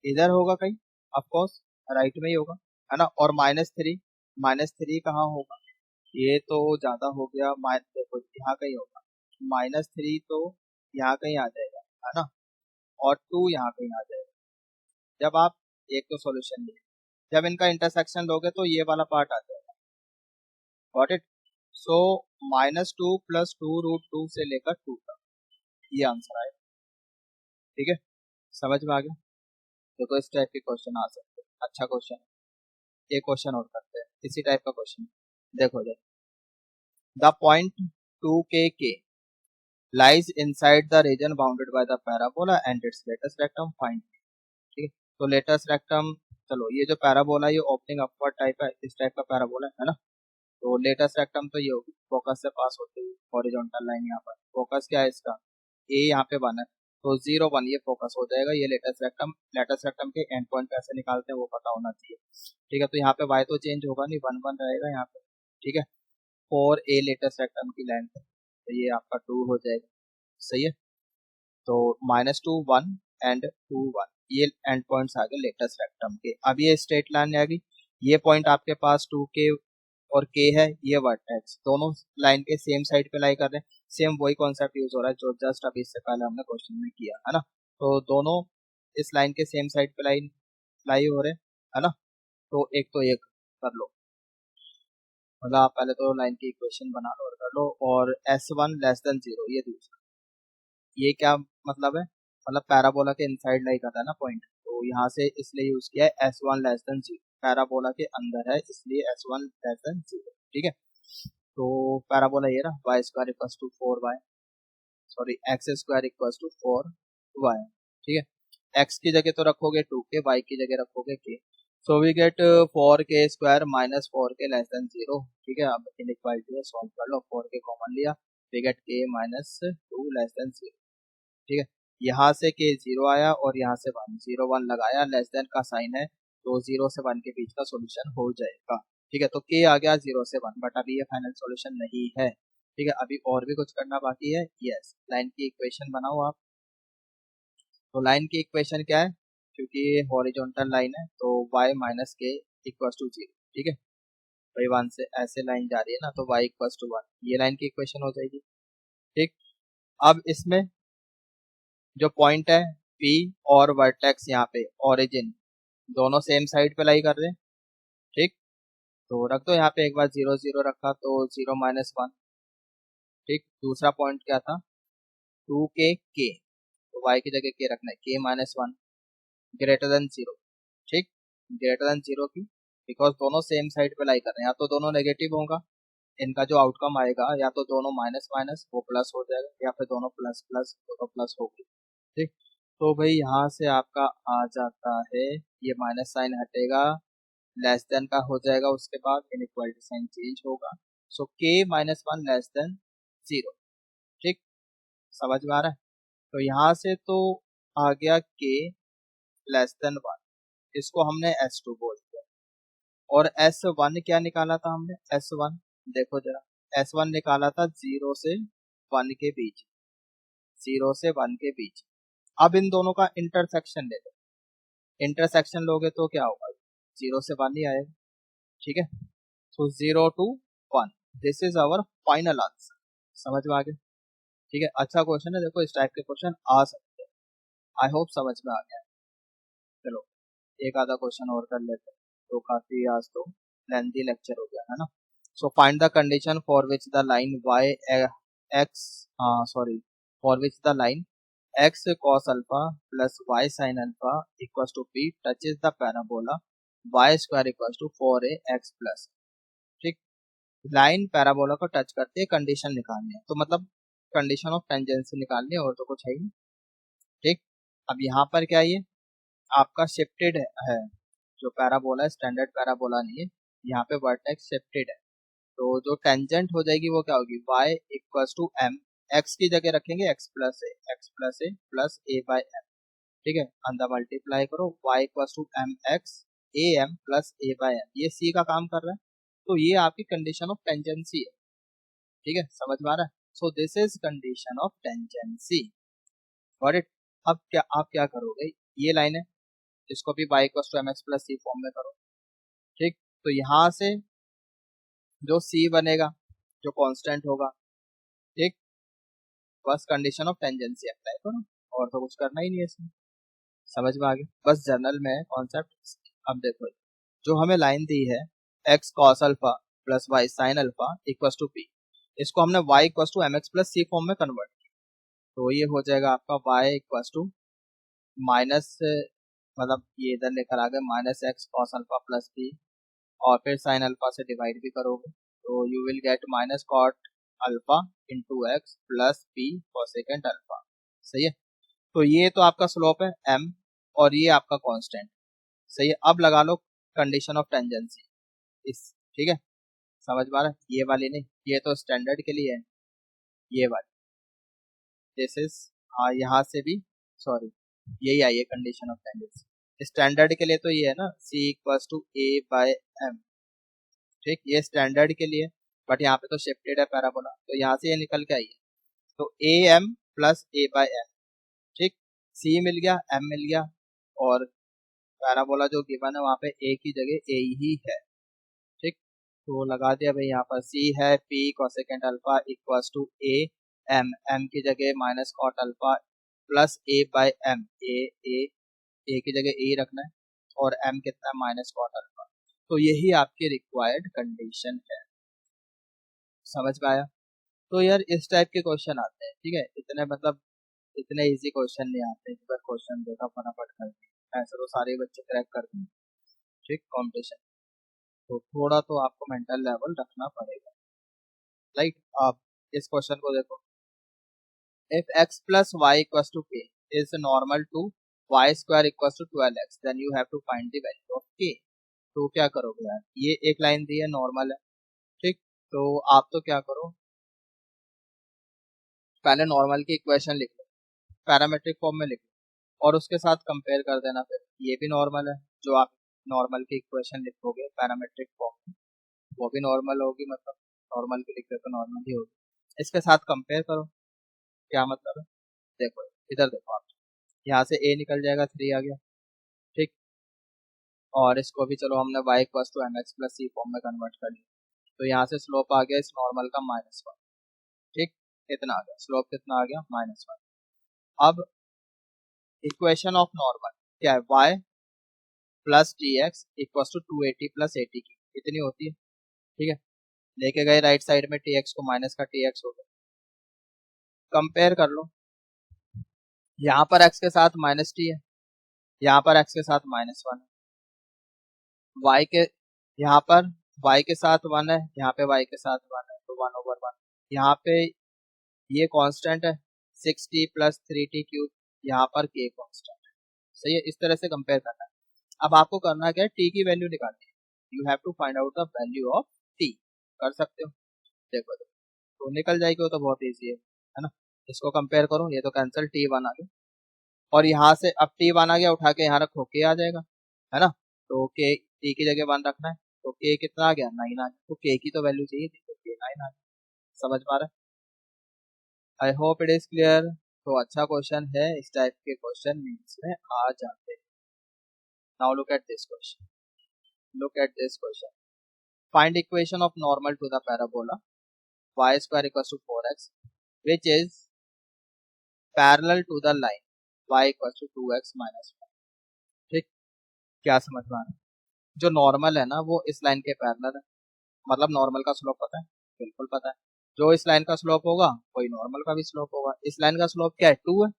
इधर होगा कहीं, ऑफ कोर्स राइट में ही होगा, है ना। और माइनस थ्री कहाँ होगा, ये तो ज्यादा हो गया, देखो यहाँ कहीं होगा, माइनस थ्री तो यहाँ कहीं आ जाएगा, है ना, और टू यहाँ कहीं आ जाएगा। जब आप एक तो सॉल्यूशन लिए, जब इनका इंटरसेक्शन लोगे तो ये वाला पार्ट आ जाएगा, got it. So minus two plus two root two से लेकर टू तक, ये आंसर आएगा, ठीक है, समझ में आ गया। देखो इस टाइप के क्वेश्चन आ सकते हैं, अच्छा क्वेश्चन है। एक क्वेश्चन और करते हैं इसी टाइप का क्वेश्चन, देखो देखो, द पॉइंट टू के lies inside the region bounded by the parabola and its latest rectum find, ठीक है। तो लेटेस्ट रेक्टम, चलो ये जो पैराबोला ये ओपनिंग अपवर्ड टाइप है, इस टाइप का पैराबोला है ना। तो लेटेस्ट रेक्टम तो ये होगी, फोकस से पास होती है हॉरिजॉन्टल लाइन, यहाँ पर फोकस क्या है इसका, ए यहाँ पे बना है, तो जीरो वन ये फोकस हो जाएगा। ये लेटेस्ट रेक्टम के एंड पॉइंट कैसे निकालते हैं वो पता होना चाहिए, ठीक है। तो यहाँ पे वाई तो चेंज होगा नहीं, वन वन रहेगा यहाँ पे, ठीक है। फोर ए लेटेस्ट रेक्टम की लेंथ है, तो ये आपका टू हो जाएगा, सही है। तो minus two one and two one, ये एंड पॉइंट्स आ गए लेटेस्ट रेक्टम के। अब ये स्ट्रेट लाइन आ गई, ये पॉइंट आपके पास टू के और के है, ये वर्टेक्स दोनों लाइन के सेम साइड पे लाई कर रहे हैं, सेम वही कॉन्सेप्ट यूज हो रहा है जो जस्ट अभी इससे पहले हमने क्वेश्चन में किया है ना। तो दोनों इस लाइन के सेम साइड पे लाई हो रहे हैं, है ना। तो एक तो एक कर लो, मतलब आप पहले तो लाइन की इक्वेशन बना लो और कर लो। और S1 लेस देन जीरो, ये दूसरा, ये क्या मतलब है, मतलब पैराबोला के इनसाइड लाई करता है ना पॉइंट, तो यहाँ से इसलिए यूज किया है S1 less than zero, parabola के अंदर है इसलिए S1 लेस देन जीरो, ठीक है। तो पैराबोला ये रहा, y square equals to four y, sorry x square equals to four y, ठीक है। एक्स की जगह तो रखोगे टू के, वाई की जगह रखोगे के, सो वी गेट फोर के स्क्वायर माइनस फोर के लेस देन जीरो, ठीक है। अब इनइक्वालिटी है सॉल्व कर लो, फोर के कॉमन लिया, वी गेट के minus two less than zero, ठीक है। यहाँ से के 0 आया और यहाँ से 1, 0 1 लगाया, लेस देन का साइन है तो 0 से 1 के बीच का सॉल्यूशन हो जाएगा। ठीक है, तो के आ गया 0 से 1, बट अभी ये फाइनल सॉल्यूशन नहीं है। ठीक है, अभी और भी कुछ करना बाकी है। यस, लाइन की इक्वेशन बनाओ आप। तो लाइन की इक्वेशन क्या है, क्योंकि ये हॉरिजॉन्टल लाइन है तो y माइनस के इक्वल्स टू 0। ठीक है, भाई 1 से ऐसे लाइन जा रही है ना, तो y इक्वल्स टू 1, ये लाइन की इक्वेशन हो जाएगी। ठीक, अब इसमें जो पॉइंट है P और वर्टेक्स यहाँ पे ओरिजिन दोनों सेम साइड पे लाई कर रहे हैं। ठीक, तो रख दो यहाँ पे, एक बार 0 0 रखा तो 0 माइनस 1। ठीक, दूसरा पॉइंट क्या था, 2k k, तो y की जगह k रखना है, k माइनस 1 ग्रेटर देन 0। ठीक, ग्रेटर देन 0 की, बिकॉज दोनों सेम साइड पे लाई कर रहे हैं, या तो दोनों नेगेटिव होगा, इनका जो आउटकम आएगा या तो दोनों माइनस माइनस वो प्लस हो जाएगा, या फिर दोनों प्लस प्लस दोनों प्लस होगी। ठीक, तो भाई यहाँ से आपका आ जाता है, ये माइनस साइन हटेगा, लेस देन का हो जाएगा, उसके बाद इनइक्वालिटी साइन चेंज होगा, सो के माइनस 1 लेस देन 0। ठीक, समझ में आ रहा है। तो यहाँ से तो आ गया के लेस देन 1, इसको हमने S2 बोल दिया, और S1 क्या निकाला था हमने, S1 देखो जरा, S1 निकाला था 0 से 1 के बीच, 0 से 1 के बीच। अब इन दोनों का इंटरसेक्शन ले लो, इंटरसेक्शन लोगे तो क्या होगा, 0 से 1 ही आएगा। ठीक है, so 0 to 1, this is our final answer. समझ में आ गया। ठीक है, अच्छा क्वेश्चन है, देखो इस टाइप के क्वेश्चन आ सकते हैं, आई होप समझ में आ गया। चलो एक आधा क्वेश्चन और कर लेते हैं, तो काफी आज तो लेंथी लेक्चर हो गया है ना। So find the condition for which the line y x sorry for which the line x cos alpha plus y sin alpha equals to p touches the parabola y square equals to 4ax plus. ठीक, line parabola को touch करते हैं, condition निकालनी है, तो मतलब condition of tangency निकालनी है, और तो कुछ है ही नहीं। ठीक, अब यहाँ पर क्या है, ये आपका शिफ्टेड है, जो पैराबोला है स्टैंडर्ड पैराबोला नहीं है, यहाँ पे वर्टेक्स शिफ्टेड है, तो जो टेंजेंट हो जाएगी वो क्या होगी, y equals to m, x की जगह रखेंगे x plus a plus a by m। ठीक है, अंदर मल्टीप्लाई करो, y equals to m x a m plus a by m, ये c का काम कर रहा है, तो ये आपकी कंडीशन ऑफ टेंजेंसी है। ठीक है, समझ में आ रहा है। सो this is condition of tangency, got it. अब क्या आप क्या करोगे, ये लाइन है, इसको भी y equals to m x plus c form में करो। ठीक, तो यहाँ से जो c बनेगा, जो कांस्टेंट होगा, ठीक, बस कंडीशन ऑफ टेंजेंसी अप्लाई करो, और तो कुछ करना ही नहीं है इसमें। समझ में आ गया, बस जनरल में है कॉन्सेप्ट। अब देखो, जो हमें लाइन दी है x cos alpha plus y sin alpha equals to p, इसको हमने y equals to mx plus c form में कन्वर्ट किया, तो ये हो जाएगा आपका y इक्वल्स टू माइनस, मतलब ये इधर लेकर आ गए minus x cos alpha plus p, और फिर साइन अल्फा से डिवाइड भी करोगे, तो you will get minus cot alpha into x plus p cosecant alpha. सही है, तो ये तो आपका स्लोप है m, और ये आपका कांस्टेंट। सही है, अब लगा लो कंडीशन ऑफ टेंजेंसी इस। ठीक है, समझ पा रहा है, ये वाली नहीं, ये तो स्टैंडर्ड के लिए है, ये वाली दिस इज, यहाँ से भी सॉरी, यही आई है कंडीशन ऑफ टेंजेंसी। स्टैंडर्ड के लिए तो ये है ना, c equals to a by m। ठीक, ये स्टैंडर्ड के लिए, बट यहाँ पे तो शिफ्टेड है पैराबोला, तो यहाँ से ये निकल के आई है, तो a m plus a by m. ठीक, सी मिल गया, एम मिल गया, और पैराबोला जो गिवन है वहाँ पे ए की जगह ए ही है। ठीक, तो लगा दिया भाई, यहाँ पर सी है p cosecant alpha equals to a m, m की जगह minus cot alpha plus a by m, a की जगह ए रखना है, और एम कितना माइनस कॉट अल्फा, तो यही आपकी रिक्वायर्ड कंडीशन है। समझ में आया। तो यार इस टाइप के क्वेश्चन आते हैं, ठीक है, इतने मतलब इतने इजी क्वेश्चन नहीं आते, एक बार क्वेश्चन देखा फटाफट कर दिया, ऐसे तो सारे बच्चे क्रैक कर देंगे। ठीक, कॉम्पिटिशन, तो थोड़ा तो आपको मेंटल लेवल रखना पड़ेगा। राइट, आप इस क्वेश्चन को देखो, if x plus y equals to k is normal to y square equals to 12x, then you have to find the value of k। तो क्या करोगे यार, ये एक लाइन दी है, नॉर्मल है। ठीक, तो आप तो क्या करो, पहले नॉर्मल की इक्वेशन लिख लो, पैरामेट्रिक फॉर्म में लिख लो और उसके साथ कंपेयर कर देना। फिर ये भी नॉर्मल है, जो आप नॉर्मल की इक्वेशन लिखोगे पैरामेट्रिक फॉर्म में वो भी नॉर्मल होगी, मतलब नॉर्मल की लिखे तो नॉर्मल ही होगी। इसके साथ कंपेयर करो, क्या मतलब है, देखो इधर देखो आप, यहाँ से a निकल जाएगा 3 आ गया, ठीक। और इसको भी चलो हमने y equal to M x plus c form में कन्वर्ट कर लिया, तो यहाँ से स्लोप आ गया इस नॉर्मल का -1, ठीक। कितना आ गया स्लोप, कितना आ गया -1। अब इक्वेशन ऑफ नॉर्मल क्या है, y plus t x equal to 280 plus 80 की इतनी होती है, ठीक है। लेके गए राइट साइड में टी एक्स को, माइनस का टी एक्स हो गया। कंपेयर कर लो, यहाँ पर x के साथ माइनस टी है, यहाँ पर x के साथ -1 है, y के यहाँ पर y के साथ 1 है, यहाँ पे y के साथ 1 है, तो 1/1। यहाँ पे ये कांस्टेंट है 6t प्लस 3t क्यूब, यहाँ पर k कांस्टेंट है, सही है। इस तरह से कंपेयर करना है। अब आपको करना क्या है, t की वैल्यू निकालनी है, you have to find out the value of t। कर सकते हो, देखो तो निकल जाएगी, वो तो बहुत ईजी है ना। इसको कंपेयर करो, ये तो कैंसिल, t1 आ गया, और यहाँ से अब t1 आ गया, उठा के यहाँ रखो k आ जाएगा, है ना। तो k t की जगह 1 रखना है, तो k कितना आ गया 9 आ गया, तो k की तो वैल्यू चाहिए थी, तो k 9 आ गया। समझ पा रहे, आई होप इट इज क्लियर। तो अच्छा क्वेश्चन है, इस टाइप के क्वेश्चन मेंस में आ जाते हैं। Now look at this question, look at this question, find equation of normal to the parabola y square equals to 4x which is parallel to the line y equals to 2x minus 1, ठीक। क्या समझ में आ रहा है, जो normal है ना वो इस लाइन के पैरेलल है, मतलब नॉर्मल का स्लोप पता है, बिल्कुल पता है, जो इस लाइन का स्लोप होगा वही नॉर्मल का भी स्लोप होगा। इस लाइन का स्लोप क्या है 2 है,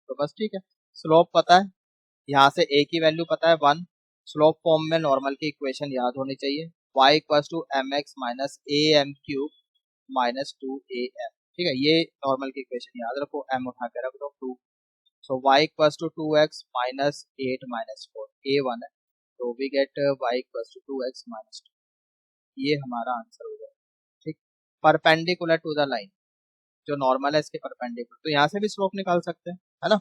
तो बस ठीक है, स्लोप पता है, यहाँ से a की वैल्यू पता है 1, स्लोप फॉर्म में नॉर्मल की इक्वेशन याद होनी चाहिए, y equals to M x minus a m cube minus 2am, ठीक है। ये नॉर्मल की इक्वेशन याद रखो, m उठा के रख दो 2, so y equals to 2x minus 8 minus 4, a1 है, तो we get y equals to 2x minus 2, ये हमारा आंसर हो जाएगा, ठीक। परपेंडिकुलर टू द लाइन, जो नॉर्मल है इसके परपेंडिकुलर, तो यहाँ से भी स्लोप निकाल सकते हैं, है ना।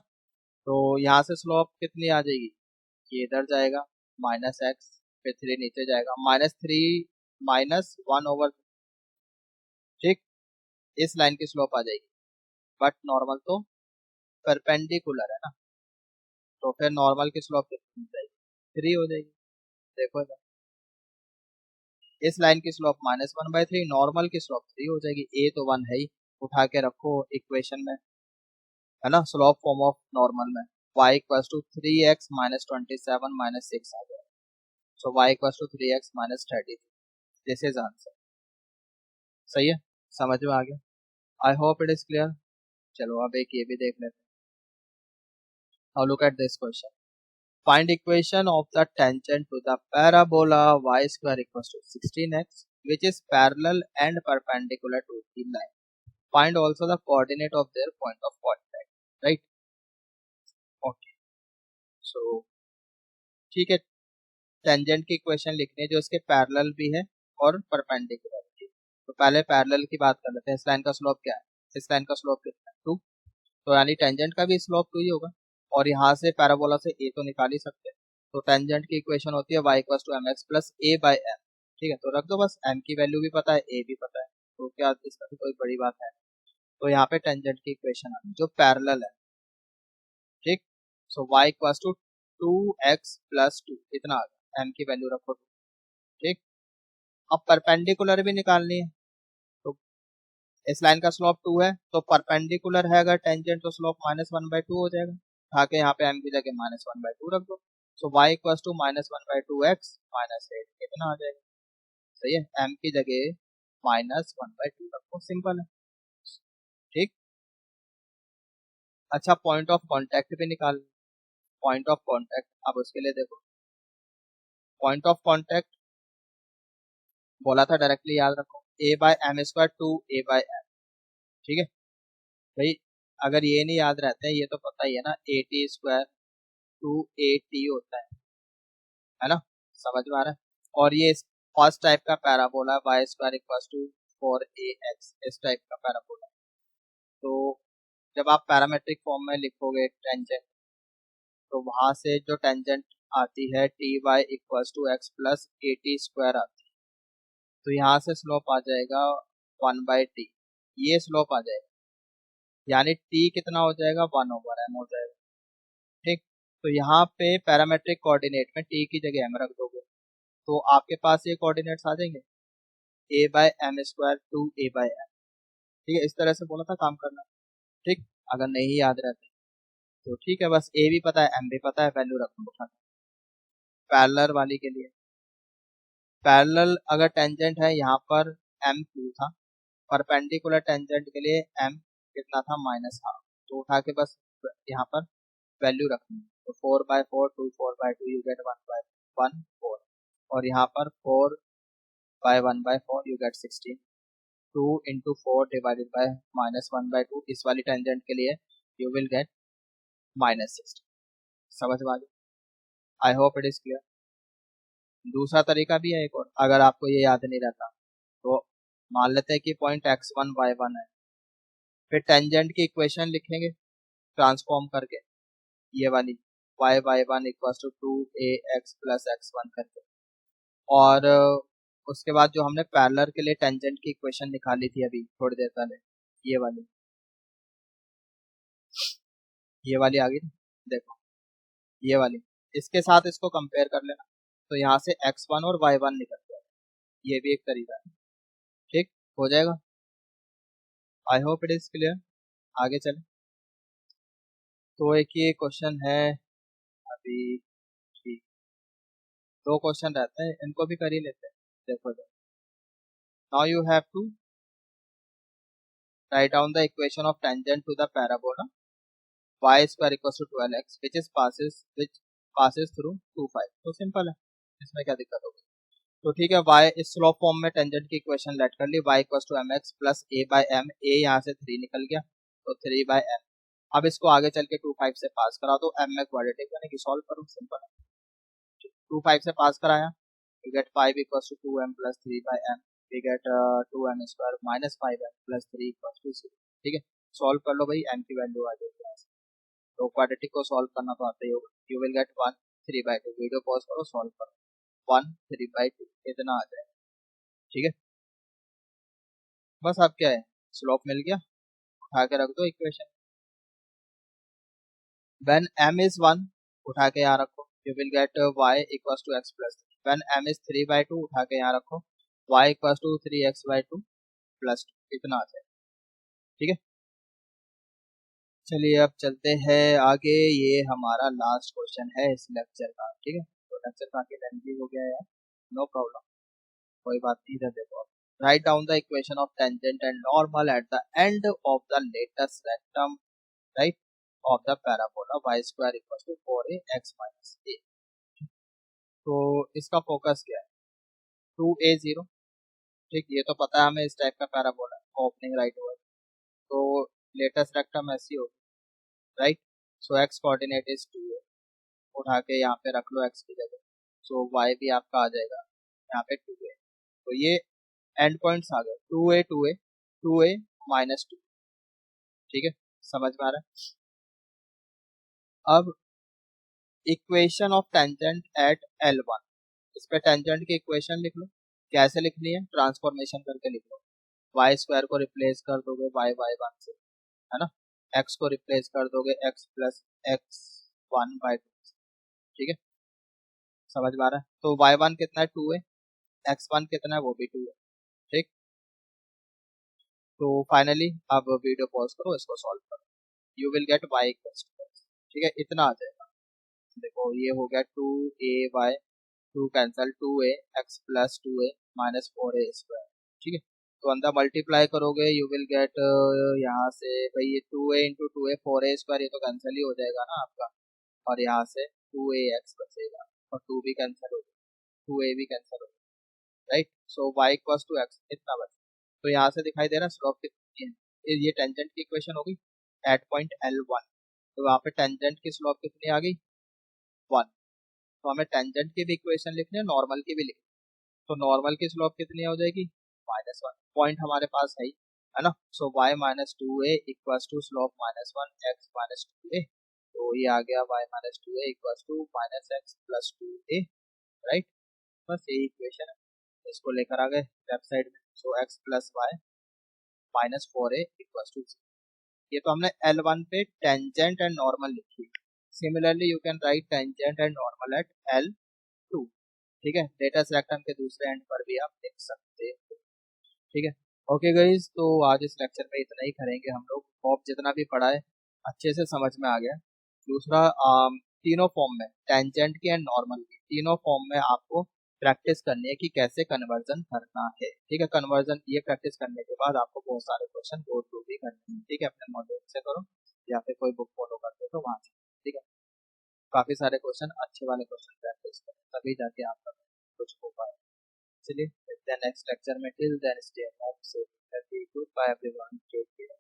तो यहाँ से स्लोप कितनी आ जाएगी, ये इधर जाएगा -x, फिर 3 नीचे जाएगा -3 -1/, ठीक। इस लाइन की स्लोप आ जाएगी, बट नॉर्मल तो परपेंडिकुलर है ना, तो फिर नॉर्मल की स्लोप कितनी हो जाएगी 3 हो जाएगी। देखो इधर, इस लाइन की स्लोप -1/3, नॉर्मल की स्लोप 3 हो जाएगी, a तो 1 है ही, उठा के रखो इक्वेशन में, है ना, स्लोप फॉर्म ऑफ नॉर्मल में y equals to 3x minus 27 minus 6 आ गया, so y equals to 3x minus 33, this is answer, सही है, समझ में आ गया, I hope it is clear. चलो अब एक ये भी देख लेते हैं, now look at this question, find equation of the tangent to the parabola y square equals to 16x which is parallel and perpendicular to the line, find also the coordinate of their point of contact, right, okay, so ठीक है, tangent की equation लिखनी है जो इसके parallel भी है और परपेंडिकुलर भी है। तो पहले पैरेलल की बात कर लेते हैं, इस लाइन का स्लोप क्या है, इस लाइन का स्लोप कितना है 2, तो यानी टेंजेंट का भी स्लोप 2 ही होगा, और यहाँ से पैराबोला से a तो निकाल ही सकते हैं, तो टेंजेंट की इक्वेशन होती है y equals to mx plus a by m, ठीक है। तो रख दो बस, m की वैल्यू भी पता है, a भी पता है, तो क्या इसका तो कोई बड़ी बात है। तो यहाँ पे टेंजेंट की इक्वेशन आ गई जो पैरेलल है, ठीक। So y equals to 2x plus 2 इतना आ गया, m की वैल्यू रखो 2, ठीक। अब परपेंडिकुलर भी निकालनी है, तो इस लाइन का स्लोप 2 है, तो परपेंडिकुलर है अगर टेंजेंट, तो स्लोप -1/2 हो जाएगा, उठा के यहाँ पे m की जगह -1/2 रख दो, so y equals to -1/2x minus 8 कितना आ जाएगा, सही है, m की जगह -1/2 रखो, सिंपल है, ठीक। अच्छा, पॉइंट ऑफ कांटेक्ट भी निकाल, पॉइंट ऑफ कांटेक्ट, अब उसके लिए देखो, पॉइंट ऑफ कांटेक्ट बोला था डायरेक्टली याद रखो, a by m square to a by m, ठीक है भाई। अगर ये नहीं याद रहता है, ये तो पता ही है ना, a t square to a t होता है ना, समझ में आ रहा है। और ये फर्स्ट टाइप का parabola y square equals to 4ax, इस टाइप का पैराबोला, तो जब आप पैरामेट्रिक फॉर्म में लिखोगे टेंजेंट, तो वहां से जो टेंजेंट आती है t y equals to x plus a t square आती है, तो यहाँ से स्लोप आ जाएगा 1/t, ये स्लोप आ जाएगा, यानी t कितना हो जाएगा 1/m हो जाएगा। ठीक, तो यहाँ पे पैरामेट्रिक कोऑर्डिनेट में t की जगह m रख दोगे, तो आपके पास ये कोऑर्डिनेट्स आ जाएंगे a/m² टू a/m। ठीक है, इस तरह से बोला था काम करना। ठीक, अगर नहीं याद रहता तो ठीक है, बस a भी पता है m भी पता है, वैल्यू रख दो। पैरेलल वाली के लिए, पैरेलल अगर टेंजेंट है यहाँ पर m2 था, परपेंडिकुलर टेंजेंट के लिए m कितना था -1/2, तो उठा के बस यहाँ पर वैल्यू रखनी है, तो 4/4 2 4/2 यू गेट 1/1 4, और यहाँ पर 4/1/4 you get 16, 2 into 4 divided by -1/2, इस वाली टेंजेंट के लिए यू विल गेट -16। समझ में आ गया? I hope it is clear. दूसरा तरीका भी है एक और, अगर आपको ये याद नहीं रहता तो मान लेते हैं कि पॉइंट x1y1 है, फिर टेंजेंट की इक्वेशन लिखेंगे ट्रांसफॉर्म करके, ये वाली y/1 equals to 2ax plus x1 करके, और उसके बाद जो हमने पैरेलल के लिए टेंजेंट की इक्वेशन निकाली थी अभी थोड़ी देर पहले, ये वाली आ गई, देखो ये वाली, इसके साथ इसको कंपेयर कर लेना, तो यहाँ से x1 और y1 निकल जाएगा, ये भी एक तरीका है। ठीक, हो जाएगा। आई होप इट इज क्लियर। आगे चले, तो एक ये क्वेश्चन है अभी, ठीक, दो क्वेश्चन रहते हैं, इनको भी कर ही लेते हैं। देखो now you have to write down the equation of tangent to the parabola y square equals to 12x which passes through 2 5, तो सिंपल है, इसमें क्या दिक्कत होगी। तो ठीक है, y इस स्लोप फॉर्म में टेंजेंट की इक्वेशन लेट कर ली, y equals to mx plus a/m, a यहाँ से 3 निकल गया, तो 3/m। अब इसको आगे चल के 2 5 से पास करा दो, m में क्वाड्रेटिक यानी कि सॉल्व करो, सिंपल है। 2 5 से पास कराया, we get 5 equals to 2m plus 3/m, we get 2m square minus 5m plus 3 equals to 0। ठीक है, सॉल्व कर लो भाई, m की वैल्यू आ जाएगी यहाँ से, तो क्वाड्रेटिक को सॉल्व करना तो आता ही होगा। You will gate 1 3/2, video pause करो, सॉल्व करो, 1 3/2 इतना आ जाएगा। ठीक है, बस अब क्या है, स्लोप मिल गया, उठा के रख दो इक्वेशन, व्हेन m is 1 उठा के यहाँ रखो, you will get y equals to x plus 3, when m is 3/2 उठा के यहाँ रखो, y equals to 3x/2 plus 2, इतना आ जाएगा। ठीक है, चलिए अब चलते हैं आगे, ये हमारा लास्ट क्वेश्चन है इस लेक्चर का। ठीक है, तो लेक्चर काफी लेंथी हो गया है, नो प्रॉब्लम, कोई बात नहीं। इधर देखो, write down the equation of tangent and normal at the end of the latus rectum right of the parabola y square equals to 4ax minus a। तो इसका फोकस क्या है, 2a0। ठीक, ये तो पता है हमें, इस टाइप का पैराबोला ओपनिंग राइट ओवर, तो लेटेस्ट रेक्टम ऐसी होगी, right. So x coordinate is 2a, उठा के यहाँ पे रख लो x की जगह, सो y भी आपका आ जाएगा यहाँ पे 2a, तो ये एंड पॉइंट्स आ गए 2a 2a 2a -2। ठीक है, समझ में आ रहा है। अब equation of tangent at L1, इस पे टेंजेंट की इक्वेशन लिख लो, कैसे लिखनी है, ट्रांसफॉर्मेशन करके लिख लो, y स्क्वायर को रिप्लेस कर दोगे y/1 से, है ना, x को रिप्लेस कर दोगे x प्लस x1/2। ठीक है, समझ में आ रहा है। तो y1 कितना है 2 है, x1 कितना है वो भी 2 है। ठीक, तो फाइनली अब वीडियो पॉज करो, इसको सॉल्व करो, you will get y equals to x। ठीक है, इतना आ जाएगा। देखो ये हो गया 2ay, 2 cancel, 2a x plus 2a minus 4a square. ठीक है, तो अंदर मल्टीप्लाई करोगे, यू विल गेट यहाँ से भाई ये 2a into 2a 4a square, ये तो कैंसिल ही हो जाएगा ना आपका, और यहाँ से 2ax बचेगा, और 2 भी कैंसिल हो जाएगा, 2a भी कैंसिल हो जाएगा, right. So y equals to x इतना बचा, तो यहाँ से दिखाई दे रहा है स्लोप कितनी है, ये टेंजेंट की इक्वेशन होगी एट पॉइंट L1, तो वहाँ पे टेंजेंट की स्लोप कितनी आ गई 1, तो हमें टेंजेंट की भी इक्वेशन लिखनी है, नॉर्मल की भी लिखनी है, तो नॉर्मल की स्लोप कितनी हो जाएगी -1, पॉइंट हमारे पास है ही, है ना। So y minus two a equals to slope minus one x minus two a, तो ये आ गया y minus two a equals to minus x plus two a, right. बस यही इक्वेशन है, इसको लेकर आ गए लेफ्ट साइड में। So x plus y minus four a equals to, ये तो हमने L1 पे टेंजेंट एंड नॉर्मल लिखी। Similarly you can write tangent and normal at L2, ठीक है। डेटा रेक्टम के दूसरे एंड पर भी आप लिख सकते हो, ठीक है। ओके गाइस, तो आज इस लेक्चर में इतना ही करेंगे हम लोग। होप जितना भी पढ़ा है अच्छे से समझ में आ गया। दूसरा तीनों फॉर्म में, टेंजेंट की एंड नॉर्मल की, तीनों फॉर्म में आपको प्रैक्टिस करनी है कि कैसे कन्वर्जन करना है, ठीक है। कन्वर्जन ये प्रैक्टिस करने के बाद आपको बहुत सारे क्वेश्चन गो थ्रू भी करने हैं, ठीक है। अपने मॉड्यूल से करो या फिर कोई बुक फॉलो करते हो तो वहां से, ठीक है। काफी सारे क्वेश्चन, अच्छे वाले क्वेश्चन प्रैक्टिस करें, तभी जाके आपका कुछ हो पाए। चलिए मिलते हैं नेक्स्ट लेक्चर में। Till then stay home, safe, healthy, good bye everyone, take care.